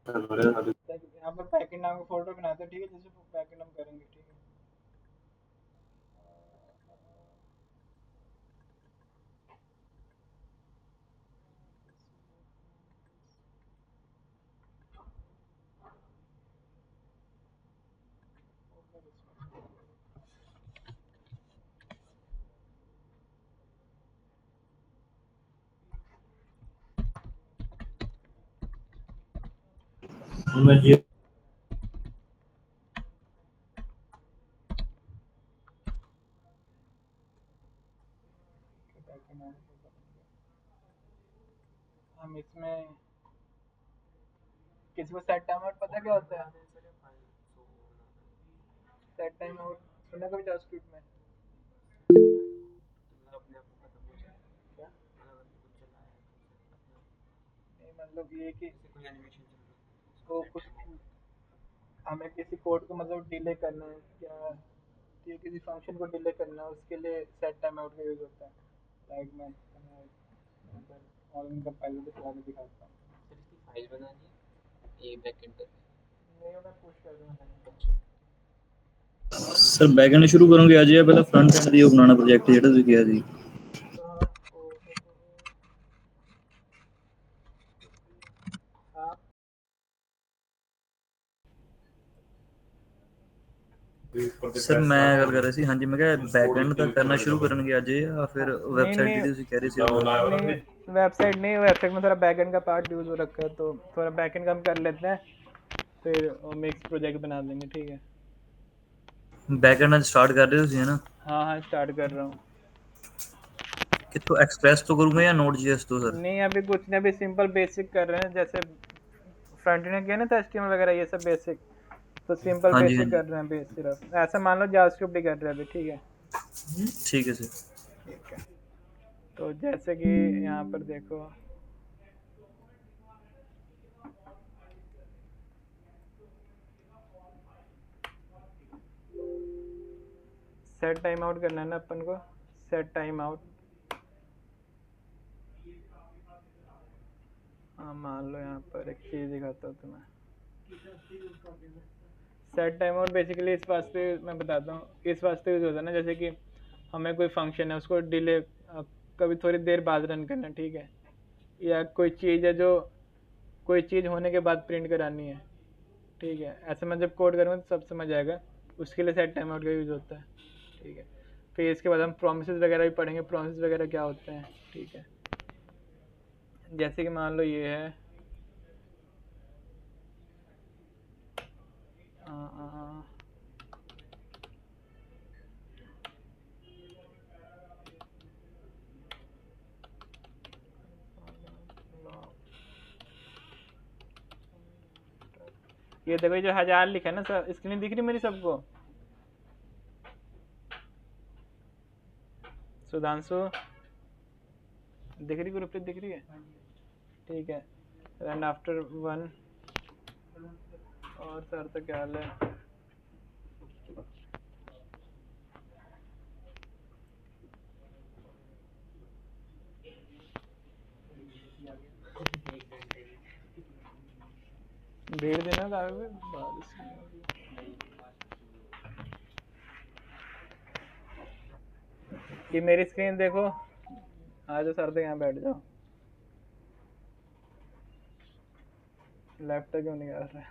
यहाँ पर पैकेट नाम का फोल्डर बनाते हैं, ठीक है, जैसे पैकेट हम करेंगे, ठीक है। पैकेट नाम का folder बन गया। हम इसमें किसी को सेट टाइम आउट पता क्या होता है? सेट टाइम आउट सुना कभी जावास्क्रिप्ट में? क्या नहीं, मतलब ये कि को कुछ हमें किसी कोड को मतलब डिले करना है या कि किसी फंक्शन को डिले करना है, उसके लिए सेट टाइम आउट का यूज़ होता है। लाइक मैं ऑनलाइन कंपाइलर को चला के दिखाता हूँ। नहीं, मैं पुश कर दूँगा। सर बैकएंड शुरू करोगे आज या पहले front and the banana project ਜਿਹੜਾ ਤੁਸੀਂ ਕਿਹਾ ਸੀ? ਸਰ ਮੈਂ ਗੱਲ ਕਰ ਰਿਹਾ ਸੀ, ਹਾਂਜੀ ਮੈਂ ਕਿਹਾ ਬੈਕਐਂਡ ਦਾ ਕਰਨਾ ਸ਼ੁਰੂ ਕਰਨਗੇ ਅੱਜ ਜਾਂ ਫਿਰ नहीं ਵੈਬਸਾਈਟ नहीं ਜਿਹੜੀ ਤੁਸੀਂ ਕਹਿ ਰਹੇ ਸੀ? नहीं, वेबसाइट नहीं, वेबसाइट में थोड़ा बैकएंड का पार्ट यूज़ हो रखा है, तो थोड़ा बैकएंड का हम कर लेते हैं, फिर मिक्स प्रोजेक्ट बना देंगे, ठीक है। ਬੈਕਐਂਡ ਅੱਜ ਸਟਾਰਟ ਕਰ ਰਹੇ ਹੋ ਤੁਸੀਂ, ਹੈ ਨਾ? हाँ हाँ, स्टार्ट कर रहा हूँ। कितों एक्सप्रेस तो करूँगा या नोट जीएस तो सर? नहीं, अभी कुछ नहीं, अभी सिंपल बेसिक कर रहे हैं, जैसे फ्रंट एंड किया ना था, एचटीएमएल वगैरह ये सब बेसिक, तो सिंपल हाँ जी हाँ बेसिक जी, कर रहे हैं अभी, सिर्फ ऐसा मान लो जावास्क्रिप्ट ही कर रहे हैं अभी, ठीक है। ठीक है सर। ठीक है, तो जैसे कि यहाँ पर देखो, सेट टाइम आउट करना है ना अपन को, सेट टाइम आउट। हाँ, मान लो यहाँ पर एक चीज़ दिखाता हूँ तुम्हें। सेट टाइम आउट बेसिकली इस वास्ते मैं बताता हूँ, इस वास्ते यूज होता है ना, जैसे कि हमें कोई फंक्शन है उसको डिले कभी थोड़ी देर बाद रन करना, ठीक है, या कोई चीज़ है जो कोई चीज़ होने के बाद प्रिंट करानी है, ठीक है। ऐसे मैं जब कोड करूँगा तो सब समझ आएगा, उसके लिए सेट टाइम आउट का यूज़ होता है, ठीक है। फिर इसके बाद हम प्रोमिसेस वगैरह भी पढ़ेंगे, प्रोमिसेस वगैरह क्या होते हैं, ठीक है। जैसे कि मान लो ये है आ, आ, आ, ये देखो, ये जो 1000 लिखा है ना सर, स्क्रीन दिख रही मेरी सबको? सुधांशु दिख रही, ग्रुप पे दिख रही है? ठीक है। रन आफ्टर 1 और सर तो क्या हाल है? भेड़ देना कागज पे, बारिश ये मेरी स्क्रीन देखो, आ जाओ सर, तो यहाँ बैठ जाओ। लैपटॉप क्यों निकाल रहा है?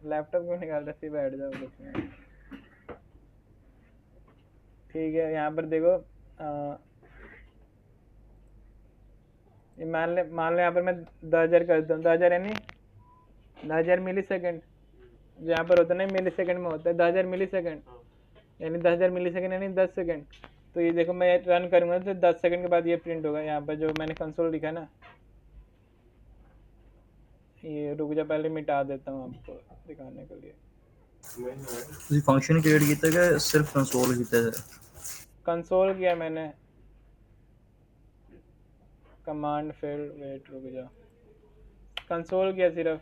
लैपटॉप क्यों निकाल रहा है? बैठ जाओ कुछ नहीं। ठीक है, यहाँ पर देखो, ये मान लो यहाँ पर मैं 10,000 कर दूँ, 10,000 यानी 10,000 मिली सेकेंड, यहाँ पर होता है ना मिली सेकेंड में होता है 10,000 मिली सेकेंड, यानी 10,000 मिली सेकेंड यानी 10 सेकेंड। तो ये देखो, मैं रन करूँगा तो 10 सेकेंड के बाद ये प्रिंट होगा, यहाँ पर जो मैंने कंसोल लिखा ना, ये रुक जा, पहले मिटा देता हूँ आपको दिखाने के लिए। ਤੁਸੀਂ ਫੰਕਸ਼ਨ ਕ੍ਰੀਏਟ ਕੀਤਾ ਕਿ ਸਿਰਫ ਕੰਸੋਲ ਕੀਤਾ ਸਰ? कंसोल किया मैंने, कमांड फिर वेट, रुक जा, कंसोल किया सिर्फ।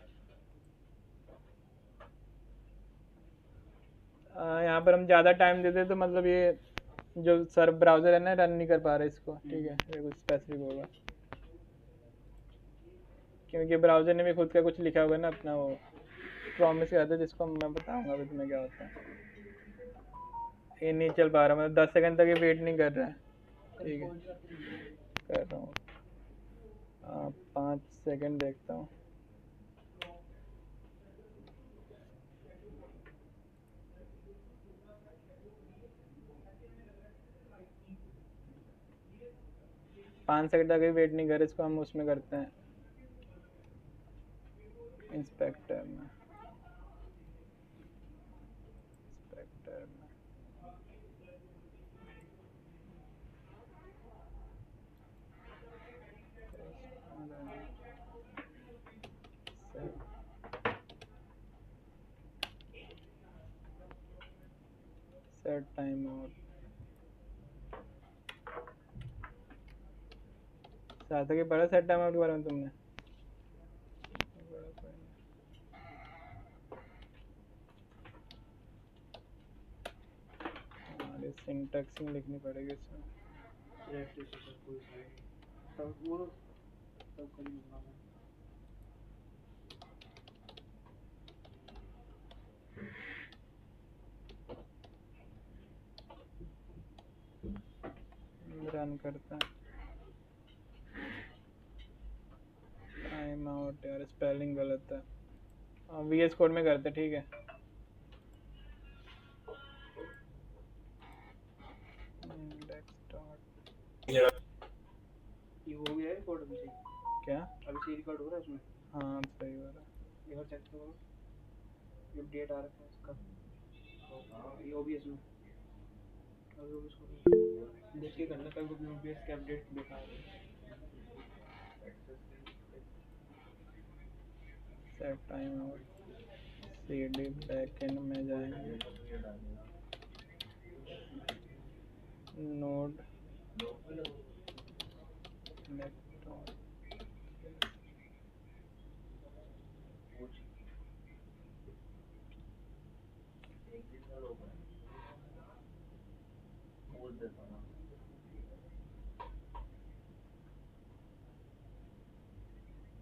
यहाँ पर हम ज़्यादा टाइम देते तो मतलब ये जो सर ब्राउज़र है ना, रन नहीं कर पा रहे इसको, ठीक है, ये कुछ स्पेसिफिक होगा। क्योंकि ब्राउज़र ने भी खुद का कुछ लिखा होगा ना अपना, वो प्रॉमिस करता है जिसको मैं बताऊंगा अभी तुम्हें क्या होता है। ये नहीं चल पा रहा, मतलब 10 सेकंड तक ये वेट नहीं कर रहा है। ठीक है, कर रहा हूँ। 5 सेकंड देखता हूँ। पाँच सेकंड तक भी वेट नहीं कर रहे, इसको हम उसमें करते हैं इंस्पेक्टर में। इंस्पेक्टर में सेट टाइम आउट। साथ ही पढ़ा सेट टाइम आउट के बारे में तुमने? हमारे सिंटैक्सिंग लिखनी पड़ेगी इसमें। रन करता है। टाइम आउट यार, स्पेलिंग गलत है। VS कोड में करते, ठीक है। इंडेक्स डॉट ये हो गया है कोड अभी? क्या? अभी से रिकॉर्ड हो रहा है उसमें? हाँ सही हो रहा है। एक बार चेक करो, ये डेट आ रखा है इसका। ये OBS में अभी OBS को देख के करना, कभी कभी OBS के अपडेट दिखा रहे हैं। Set time out CD backend में जाएंगे, नोड नेक्स्ट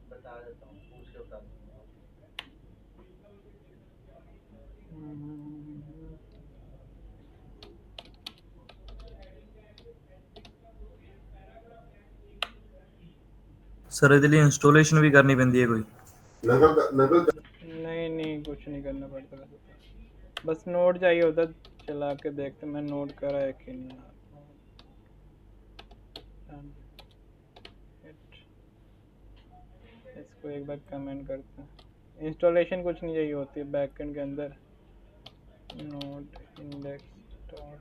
बता देता हूँ, पूछ के बता दूंगा। सर ਇਹਦੇ ਲਈ ਇੰਸਟਾਲੇਸ਼ਨ ਵੀ ਕਰਨੀ ਪੈਂਦੀ ਹੈ ਕੋਈ? नहीं नहीं, कुछ नहीं करना पड़ता वैसे तो। बस नोड चाहिए होता, चला के देखते मैं नोड करा है कि नहीं। इसको एक बार कमेंट करते हैं। इंस्टॉलेशन कुछ नहीं चाहिए होती है बैकएंड के अंदर। Node index dot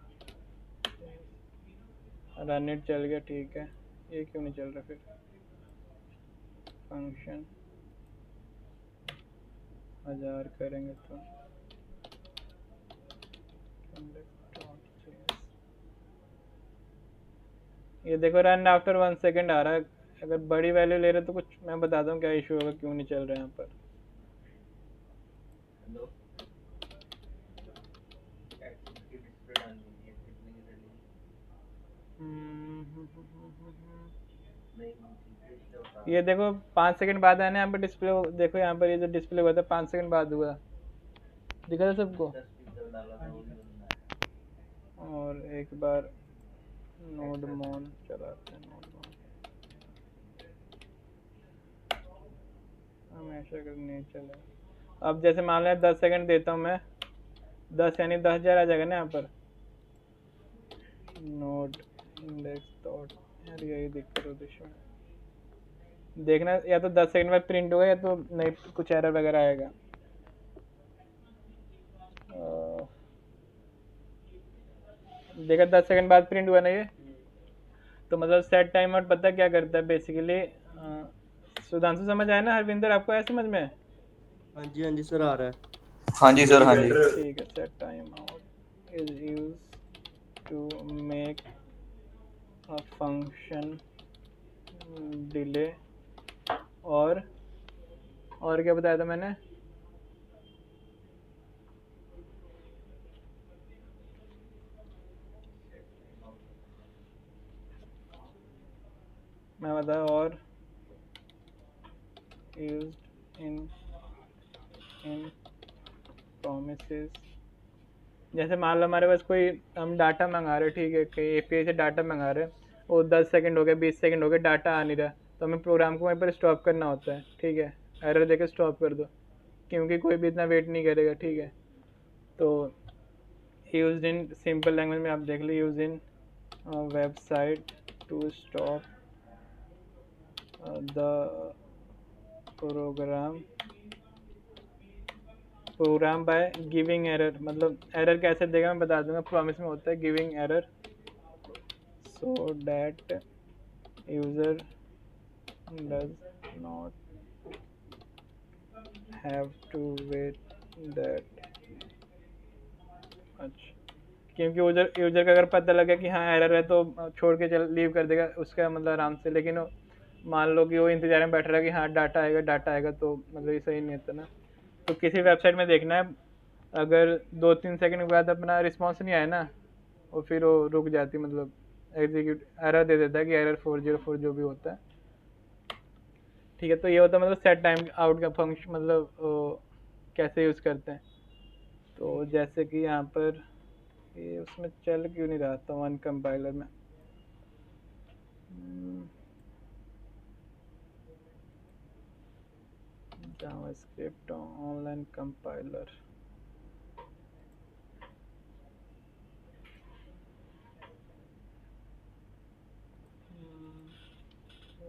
run it चल गया, ठीक है। ये क्यों नहीं चल रहा फिर? फंक्शन 1000 करेंगे तो ये देखो रन आफ्टर 1 सेकंड आ रहा है। अगर बड़ी वैल्यू ले रहे तो कुछ मैं बताता हूँ क्या इशू होगा, क्यों नहीं चल रहा है यहाँ पर। हेलो, एक्टिविटी डिस्प्ले डालनी है, कितने की डालनी नहीं? ये देखो 5 सेकंड बाद आना यहाँ पर डिस्प्ले। देखो यहाँ पर ये जो डिस्प्ले हुआ था 5 सेकंड बाद हुआ, दिखा था सबको। 10 पिक्सल डाला था, वो भी बनना है। और एक बार नोड मोन चलाते हैं। नोड मोन हमेशा अगर नहीं चले, अब जैसे मान लें 10 सेकंड देता हूँ मैं, 10 यानी 10,000 आ जाएगा ना यहाँ पर। नोड इंडेक्स डॉट, यार यही दिक्कत होती है। देखना या तो 10 सेकंड बाद प्रिंट होगा या तो नहीं, कुछ एरर वगैरह आएगा। देखा 10 सेकंड बाद प्रिंट हुआ ना ये, तो मतलब सेट टाइम आउट पता क्या करता है बेसिकली। सुधांशु समझ आया ना? हरविंदर आपको आया समझ में? हाँ जी सर, आ रहा है। हाँ जी सर, हाँ जी। ठीक है। Set time out is use to make a function delay और क्या बताया था मैंने? मैं बताया और used in promises। जैसे मान लो हमारे पास कोई हम डाटा मंगा रहे हैं, ठीक है, कहीं एपीआई से डाटा मंगा रहे हैं, वो 10 सेकंड हो गए, 20 सेकंड हो गए, डाटा आ नहीं रहा, तो हमें प्रोग्राम को वहीं पर स्टॉप करना होता है, ठीक है, एरर देके स्टॉप कर दो, क्योंकि कोई भी इतना वेट नहीं करेगा, ठीक है। तो यूज इन सिंपल लैंग्वेज में आप देख लो, use in website to stop the program by giving error. मतलब एरर कैसे देगा मैं बता दूंगा, प्रॉमिस में होता है giving error so that user does not have to wait that much. क्योंकि यूजर का अगर पता लगे कि हाँ एरर है तो छोड़ के चल लीव कर देगा उसका मतलब आराम से, लेकिन मान लो कि वो इंतजार में बैठ रहा है कि हाँ डाटा आएगा, तो मतलब ये सही नहीं होता ना। तो किसी वेबसाइट में देखना है, अगर 2-3 सेकंड के बाद अपना रिस्पॉन्स नहीं आया ना, और फिर वो रुक जाती, मतलब एग्जीक्यूट एरर दे देता है कि एरर 404 जो भी होता है, ठीक है। तो ये होता है मतलब सेट टाइम आउट का फंक्शन, मतलब कैसे यूज़ करते हैं। तो जैसे कि यहाँ पर ये उसमें चल क्यों नहीं रहा था वन कंपाइलर में, जावास्क्रिप्ट ऑनलाइन कंपाइलर,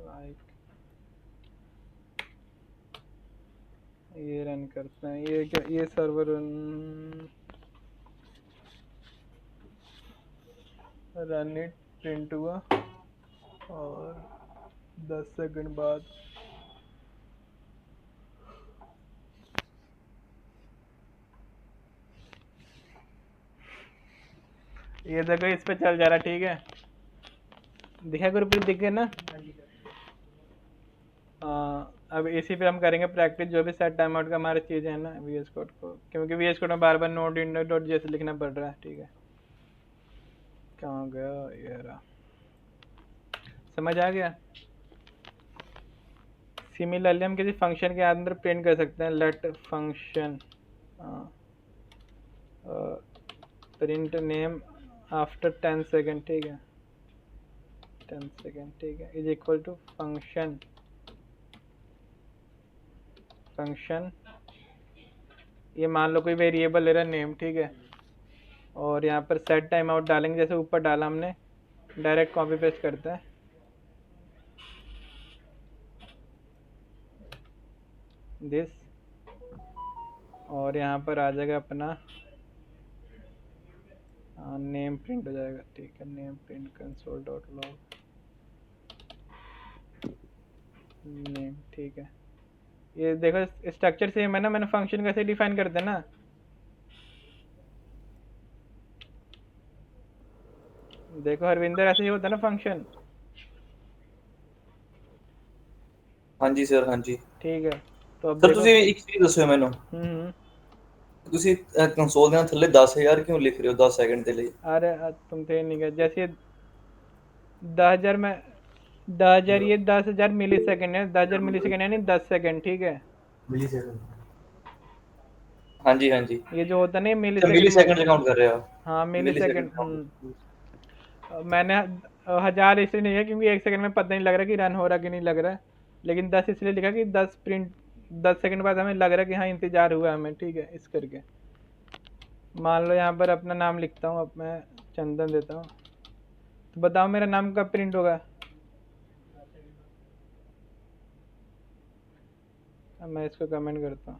लाइक ये रन करते हैं, ये क्या, ये सर्वर रन इट प्रिंट हुआ और 10 सेकंड बाद ये देखो इस पे चल जा रहा, ठीक है, दिखा ग्रुप दिख गया ना। अब इसी पे हम करेंगे प्रैक्टिस, जो भी सेट टाइम आउट का हमारी चीज़ है ना VS कोड को, क्योंकि VS कोड में बार बार नोड इंडो डॉट जैसे लिखना पड़ रहा है, ठीक है। कहाँ गया ये रहा, समझ आ गया। सिमिलरली हम किसी फंक्शन के अंदर प्रिंट कर सकते हैं, let function print name after 10 second, ठीक है, 10 सेकेंड, ठीक है, इज इक्वल टू फंक्शन ये मान लो कोई वेरिएबल ले रहा है नेम, ठीक है, और यहाँ पर सेट टाइम आउट डालेंगे, जैसे ऊपर डाला हमने, डायरेक्ट कॉपी पेस्ट करते हैं, दिस, और यहाँ पर आ जाएगा अपना नेम प्रिंट हो जाएगा, ठीक है, name print console dot log name, ठीक है। ये देखो स्ट्रक्चर सेम है ना, मैंने फंक्शन कैसे डिफाइन करते हैं ना, देखो हरविंदर ऐसे ही होता है ना फंक्शन, हाँ जी सर, हाँ जी ठीक है। तो अब सर देखो ਤੁਸੀਂ ਇੱਕ ਚੀਜ਼ ਦੱਸਿਓ ਮੈਨੂੰ, ਤੁਸੀਂ ਕੰਸੋਲ ਦੇ ਥੱਲੇ 10000 ਕਿਉਂ ਲਿਖ ਰਹੇ ਹੋ 10 ਸੈਕਿੰਡ ਦੇ ਲਈ? अरे तुम थे नहीं गए, जैसे 10,000 में 10,000, ये 10,000 मिली सेकेंड है, 10,000 मिली सेकेंड यानी 10 सेकेंड, ठीक है। मिली सेकंड, हाँ जी हाँ जी, ये जो होता है ना मिली मिली सेकेंड, सेकंड काउंट कर रहे हो? हाँ मिली सेकेंड। count। मैंने 1000 इसलिए नहीं है क्योंकि 1 सेकंड में पता नहीं लग रहा कि रन हो रहा कि नहीं लग रहा है, लेकिन 10 इसलिए लिखा कि 10 सेकंड बाद हमें लग रहा है कि हाँ इंतजार हुआ हमें, ठीक है, इस करके। मान लो यहाँ पर अपना नाम लिखता हूँ, अब मैं चंदन देता हूँ, तो बताओ मेरा नाम कब प्रिंट होगा? अब मैं इसको कमेंट करता हूँ,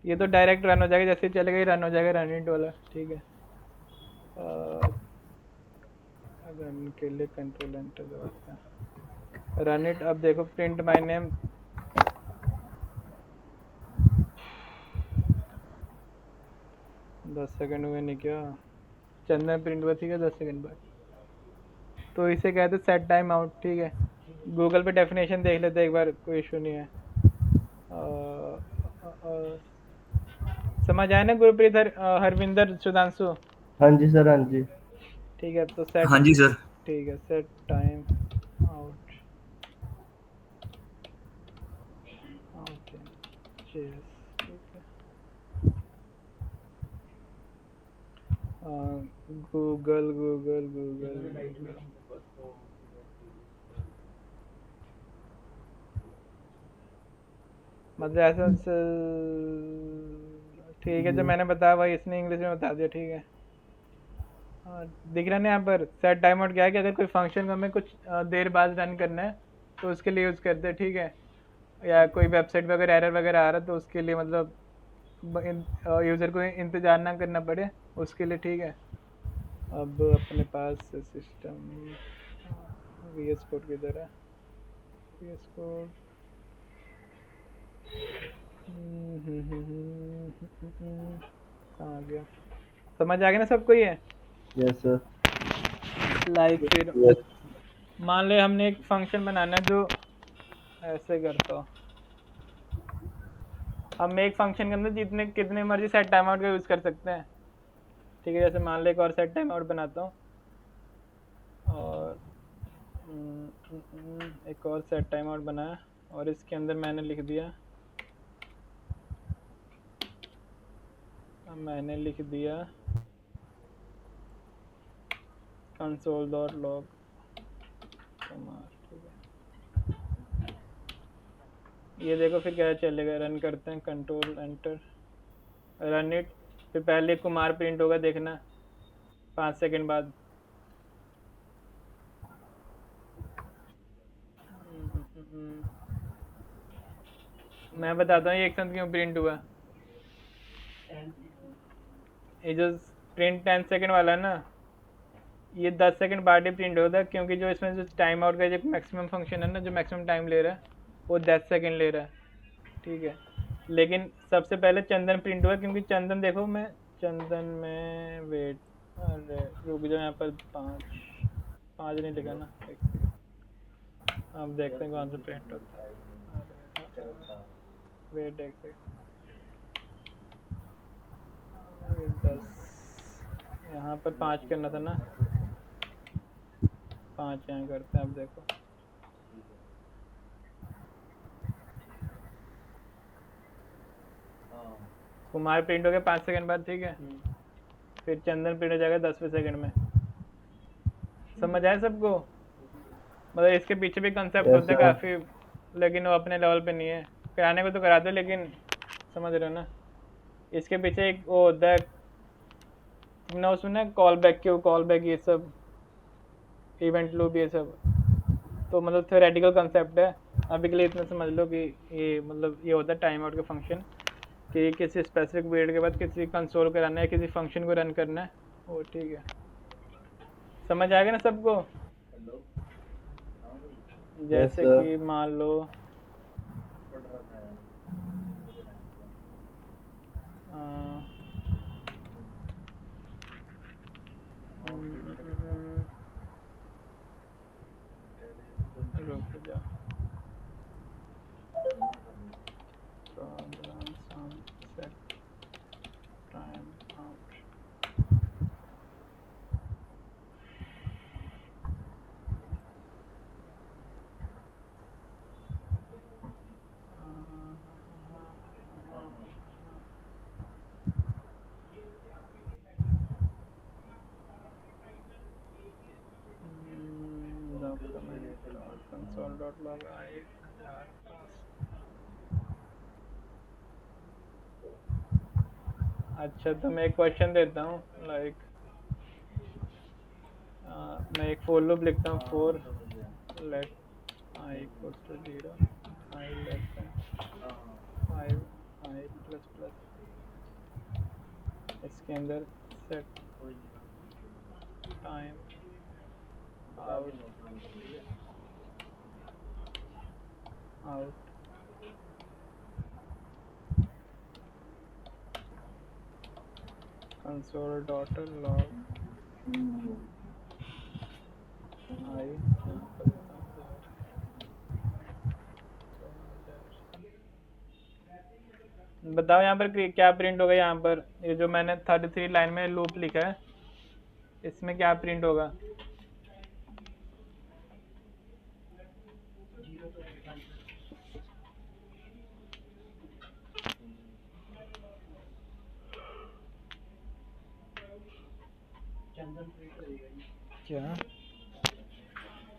ये तो डायरेक्ट रन हो जाएगा, जैसे ही चलेगा ही रन हो जाएगा, रन इट वाला, ठीक है। रन के लिए कंट्रोल एंटर दबाते हैं, रन इट। अब देखो प्रिंट माय नेम, दस सेकंड हुए नहीं क्या, चंदन प्रिंट हुआ, ठीक है, 10 सेकंड बाद। तो इसे कहते हैं सेट टाइम आउट, ठीक है। गूगल पे डेफिनेशन देख लेते एक बार, कोई इशू नहीं है। समझ आया ना गुरप्रीत, हरविंदर, सुधांशु? हाँ जी सर, हाँ जी। ठीक है, तो सेट, हाँ जी सर। ठीक है, सेट टाइम आउट Yes, ठीक है। गूगल गूगल गूगल मतलब ऐसा ठीक है, जो मैंने बताया वही इसने इंग्लिश में बता दिया, ठीक है। दिख रहा है ना यहाँ पर सेट टाइम आउट क्या है कि अगर कोई फंक्शन को हमें कुछ देर बाद रन करना है तो उसके लिए यूज़ करते हैं, ठीक है। या कोई वेबसाइट पे अगर एरर वगैरह आ रहा है तो उसके लिए मतलब यूज़र को इंतज़ार ना करना पड़े उसके लिए, ठीक है। अब अपने पास सिस्टम VS कोड किधर है, VS कोड कहाँ गया, समझ आ गया ना सबको ये। Yes sir. लाइक फिर यस मान ले हमने एक फंक्शन बनाना है जो ऐसे करता हो, हम एक फंक्शन के अंदर जितने कितने मर्जी सेट टाइम आउट का यूज़ कर सकते हैं, ठीक है। जैसे मान ले एक और सेट टाइम आउट बनाता हूँ और एक और सेट टाइम आउट बनाया और इसके अंदर मैंने लिख दिया console.log कुमार, ठीक है। ये देखो फिर क्या चलेगा, रन करते हैं, कंट्रोल एंटर, रन इट। फिर पहले कुमार प्रिंट होगा, देखना 5 सेकंड बाद। मैं बताता हूँ ये एक साथ क्यों प्रिंट हुआ। ये जो प्रिंट 10 सेकंड वाला है ना, ये 10 सेकंड बाद ही प्रिंट होता है क्योंकि जो इसमें जो टाइम आउट का जो मैक्सिमम फंक्शन है ना, जो मैक्सिमम टाइम ले रहा है वो 10 सेकंड ले रहा है, ठीक है। लेकिन सबसे पहले चंदन प्रिंट हुआ क्योंकि चंदन देखो, मैं चंदन में वेट, अरे रुक जाओ, यहाँ पर 5 नहीं लिखा ना, एक सेकंड। अब देखते हैं कौन सा प्रिंट होता है। वेट एक सेकंड, 10 यहाँ पर 5 करना था ना, 5 यहाँ करते हैं। अब देखो कुमार प्रिंट हो गया 5 सेकंड बाद, ठीक है। फिर चंदन प्रिंट हो जाएगा 10वें सेकंड में। समझ आया सबको? मतलब इसके पीछे भी कंसेप्ट Yes, होते हैं sir. काफ़ी, लेकिन वो अपने लेवल पे नहीं है। कराने को तो कराते हैं, लेकिन समझ रहे हो ना, इसके पीछे एक वो होता है, तुमने वो सुना है कॉल बैक, क्यों कॉल बैक, ये सब इवेंट लूप, ये सब तो मतलब थ्योरेटिकल कंसेप्ट है। अभी के लिए इतना समझ लो कि ये मतलब ये होता है टाइम आउट का फंक्शन, कि किसी स्पेसिफिक पीरियड के बाद किसी कंसोल कराना है, किसी फंक्शन को रन करना है, वो ठीक है। समझ आ गया ना सबको? जैसे sir. कि मान लो रुक जा, program sunset time out, console.log I अच्छा, तो मैं एक क्वेश्चन देता हूँ, लाइक मैं एक फोर लूप लिखता हूँ, for let i equals to 0, i less than 5, i plus plus, इसके अंदर set time out console.log i बताओ यहाँ पर क्या प्रिंट होगा। यहाँ पर ये जो मैंने 33 लाइन में लूप लिखा है, इसमें क्या प्रिंट होगा? क्या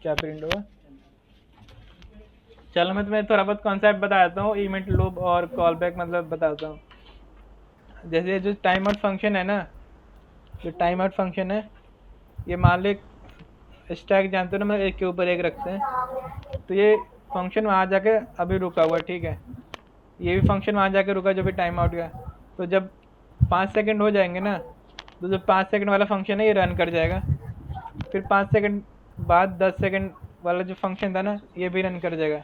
क्या प्रिंट होगा? चलो मैं तुम्हें थोड़ा बहुत कॉन्सेप्ट बताता हूँ, इवेंट लूप और कॉल बैक मतलब बताता हूँ। जैसे जो टाइम आउट फंक्शन है ना, जो टाइम आउट फंक्शन है, ये मान लो स्टैक जानते हो ना, मतलब एक के ऊपर एक रखते हैं, तो ये फंक्शन वहाँ जाके अभी रुका हुआ है, ठीक है। ये भी फंक्शन वहाँ जाके रुका जो भी टाइम आउट का। तो जब 5 सेकंड हो जाएंगे ना, तो जो 5 सेकंड वाला फंक्शन है ये रन कर जाएगा। फिर 5 सेकंड बाद 10 सेकंड वाला जो फंक्शन था ना, ये भी रन कर जाएगा।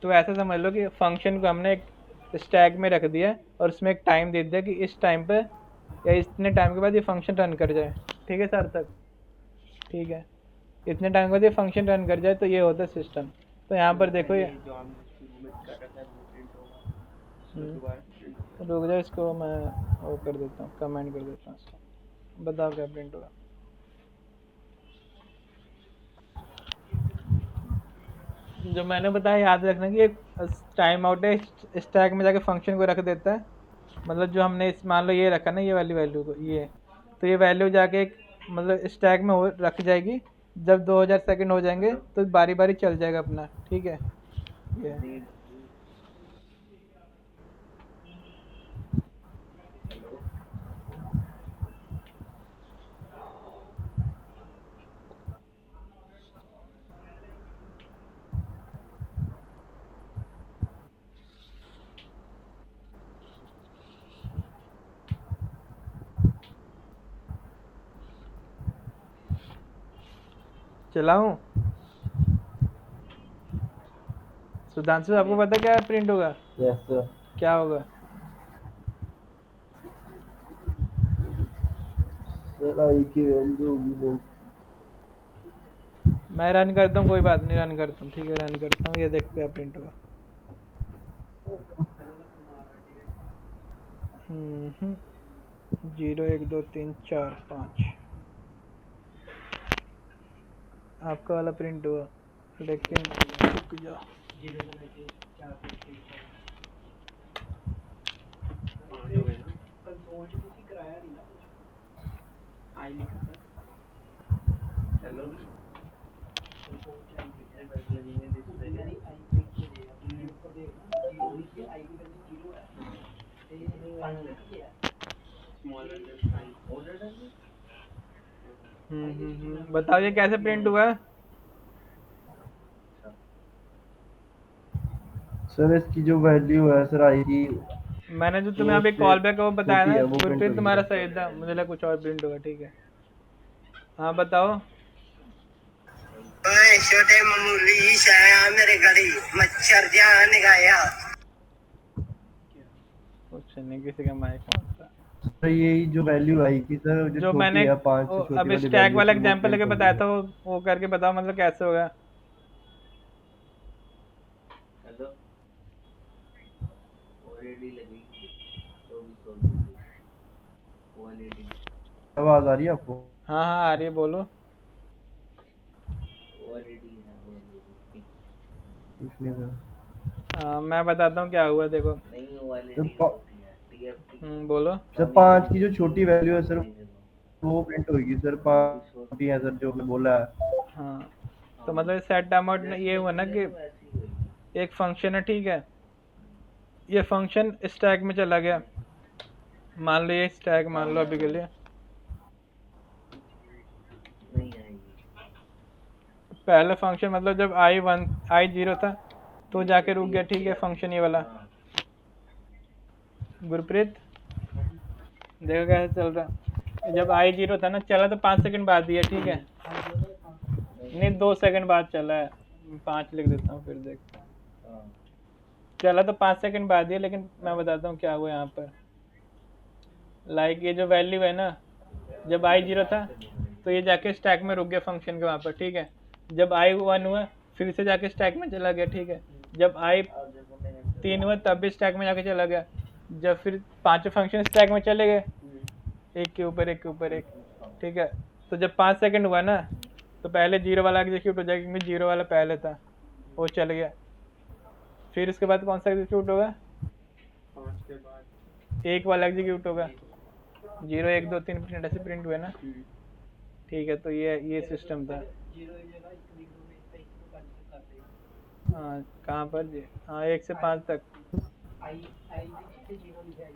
तो ऐसा समझ लो कि फंक्शन को हमने एक स्टैक में रख दिया और उसमें एक टाइम दे दिया कि इस टाइम पे या इतने टाइम के बाद ये फंक्शन रन कर जाए, ठीक है सर तक? ठीक है, इतने टाइम के बाद ये फंक्शन रन कर जाए, तो ये होता है सिस्टम। तो यहाँ पर देखो ये जो हमने शुरू में कर रखा है वो प्रिंट होगा, उसको हम्म। दोबारा प्रिंट होगा। रुक जाओ, इसको मैं वो कर देता हूँ, कमेंट कर देता हूँ इसको। बताओ क्या प्रिंट होगा? जो मैंने बताया याद रखना कि एक टाइम आउट है, स्टैक में जाके फंक्शन को रख देता है। मतलब जो हमने इस मान लो ये रखा ना, ये वाली वैल्यू को, ये तो ये वैल्यू जाके एक मतलब स्टैक में रख जाएगी। जब 2000 सेकंड हो जाएंगे तो बारी बारी चल जाएगा अपना, ठीक है। ये हेलो चलाऊं? सुधांशु आपको पता क्या प्रिंट होगा? Yes sir. क्या होगा? सर आई की वैल्यू होगी वो। मैं रन करता हूँ, कोई बात नहीं, रन करता हूँ, ठीक है, रन करता हूँ। ये देखते हैं प्रिंट होगा। 0 1 2 3 4 5 आपका वाला प्रिंट हुआ, लेकिन रुक जाओ। 0 से लेके 4 तक प्रिंट होगा। 5 हो गए ना, कंसोल से किसी कराया नहीं ना कुछ, आई लिखा था। हेलो कंसोल से आई लिखा इतने पैसे लगेंगे डिस्प्ले है, के? नहीं आई प्रिंट हो जाएगा। वीडियो पर देखना 0 लिख के आई की वैल्यू 0 है, ये 5 लिख दिया स्मॉलर देन साइन। ऑर्डर डाल बताओ ये कैसे प्रिंट हुआ? सर इसकी जो वैल्यू है सर आई की, मैंने जो तुम्हें वो अभी उससे कॉल बैक वो बताया छोटी ना, है, वो प्रिंट गुरप्रीत होगी तुम्हारा सर। सही था, मुझे लगा कुछ और प्रिंट होगा, ठीक है। हाँ बताओ। ओए छोटे मामूली शाया मेरे घड़ी मच्छर जान गया। कुछ नहीं, किसी का माइक कौन सा? सर यही जो वैल्यू आई की सर, जो जो छोटी मैंने है 5 से छोटी अभी वाली स्टैक वैल्यू वाला थी वो एग्जांपल लेके प्रिंट होगी बताया सर। था, वो करके बताओ मतलब कैसे होगा? हेलो ऑलरेडी लगेगी 2400 OLED आवाज आ रही है आपको? हाँ हाँ आ रही है, बोलो। OLED है OLED इसलिए सर मैं बताता हूँ क्या हुआ, देखो। नहीं OLED सर होती है TFT बोलो। सर 5 की जो छोटी वैल्यू है सर नहीं वो प्रिंट होगी सर। 2400 5 है सर जो मैं बोला है। हाँ तो मतलब सेट अमाउंट ये हुआ ना कि वैसी ही होगी। एक फंक्शन है, ठीक है, ये फंक्शन स्टैक में चला गया, मान लो ये स्टैक मान लो अभी के लिए। नहीं आएगी पहले फंक्शन मतलब जब आई 0 था तो जाके रुक गया, ठीक है, फंक्शन ये वाला। हाँ गुरप्रीत देखो कैसे चल रहा। जब आई 0 था ना, चला तो 5 सेकंड बाद ही है, ठीक है, नहीं 2 सेकंड बाद चला है, 5 लिख देता हूँ फिर देखते हैं। हाँ चला तो 5 सेकंड बाद ही है, लेकिन मैं बताता हूँ क्या हुआ यहाँ पर। लाइक ये जो वैल्यू है ना, जब आई 0 था तो ये जाके स्टैक में रुक गया फंक्शन के वहाँ पर, ठीक है। जब आई 1 हुआ फिर से जाके स्टैक में चला गया, ठीक है। जब आई अब देखो मैंने 3 हुआ तब भी स्टैक में जाके चला गया। जब फिर 5 फंक्शन स्टैक में चले गए, एक के ऊपर एक के ऊपर एक, ठीक है। तो जब 5 सेकंड हुआ ना, तो पहले 0 वाला एग्जीक्यूट हो जाएगा क्योंकि 0 वाला पहले था, वो चल गया। फिर उसके बाद कौन सा एग्जीक्यूट होगा? 5 के बाद 1 वाला एग्जीक्यूट होगा। 0 1 2 3 प्रिंट ऐसे प्रिंट हुए ना। ठीक है, तो ये सिस्टम था। 0 की जगह 1 लिख दो, मैं इसका 1 को कैंसिल कर देगा। हाँ, कहाँ पर जी? हाँ, 1 से 5 तक। आई आई से 0 लिखे आई।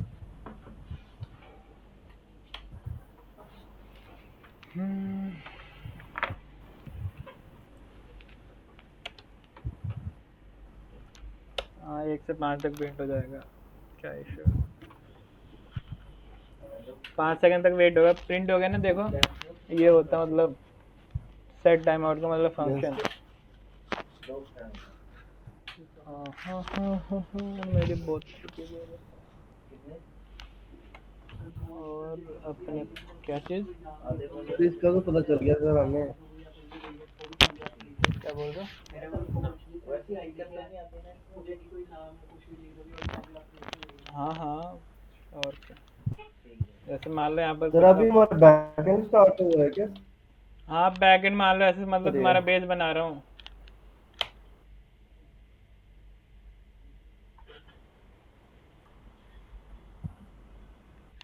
हम्म, हाँ, 1 से 5 तक प्रिंट हो जाएगा, क्या इशू? 5 सेकंड तक वेट होगा, प्रिंट हो गया ना, देखो ये होता मतलब सेट टाइम आउट का मतलब फंक्शन। मेरी बहुत चुकी है। और अपने क्या चीज़? तो इसका तो पता चल गया सर हमें। क्या बोल रहे हो? मेरे को इन्फॉर्मेशन वैसे आई कर नहीं आते ना, मुझे नहीं कोई नाम है कुछ भी लिख दो और फॉर्मूला अपने। हाँ हाँ, और क्या, जैसे मान लो यहाँ पर सर अभी हमारा बैकएंड स्टार्ट हुआ है क्या? हाँ, बैक एंड मान लो ऐसे, मतलब अरे तुम्हारा बेस बना रहा हूँ।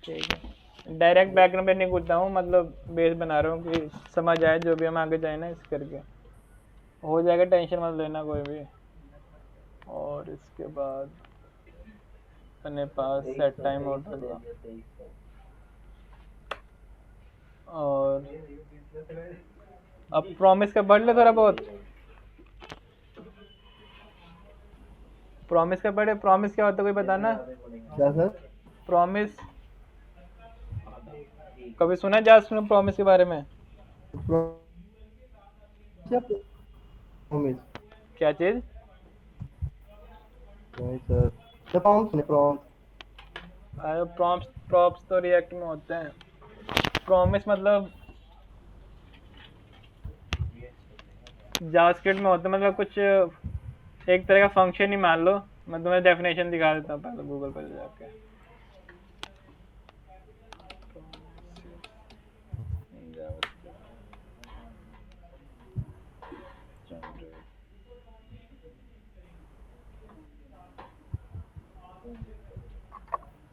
ठीक है, डायरेक्ट बैकग्राउंड पे नहीं कूदता हूँ, मतलब बेस बना रहा हूँ कि समझ आए जो भी हम आगे जाए ना, इस करके हो जाएगा, टेंशन मत लेना कोई भी। और इसके बाद अपने पास सेट टाइम आउट होगा, और अब प्रॉमिस का पढ़ ले थोड़ा बहुत। प्रॉमिस का पढ़े, प्रॉमिस क्या होता है कोई बताना? क्या सर? प्रॉमिस कभी सुना? जा सुनो प्रॉमिस के बारे में। प्रॉमिस क्या चीज़? नहीं सर, तो प्रॉम्प्ट प्रॉम्प्ट्स प्रॉम्प्ट्स तो रिएक्ट में होते हैं। प्रॉमिस मतलब जावास्क्रिप्ट में होता है, मतलब कुछ एक तरह का फंक्शन ही मान लो। मैं तुम्हें डेफिनेशन दिखा देता हूँ पहले गूगल पर जाके।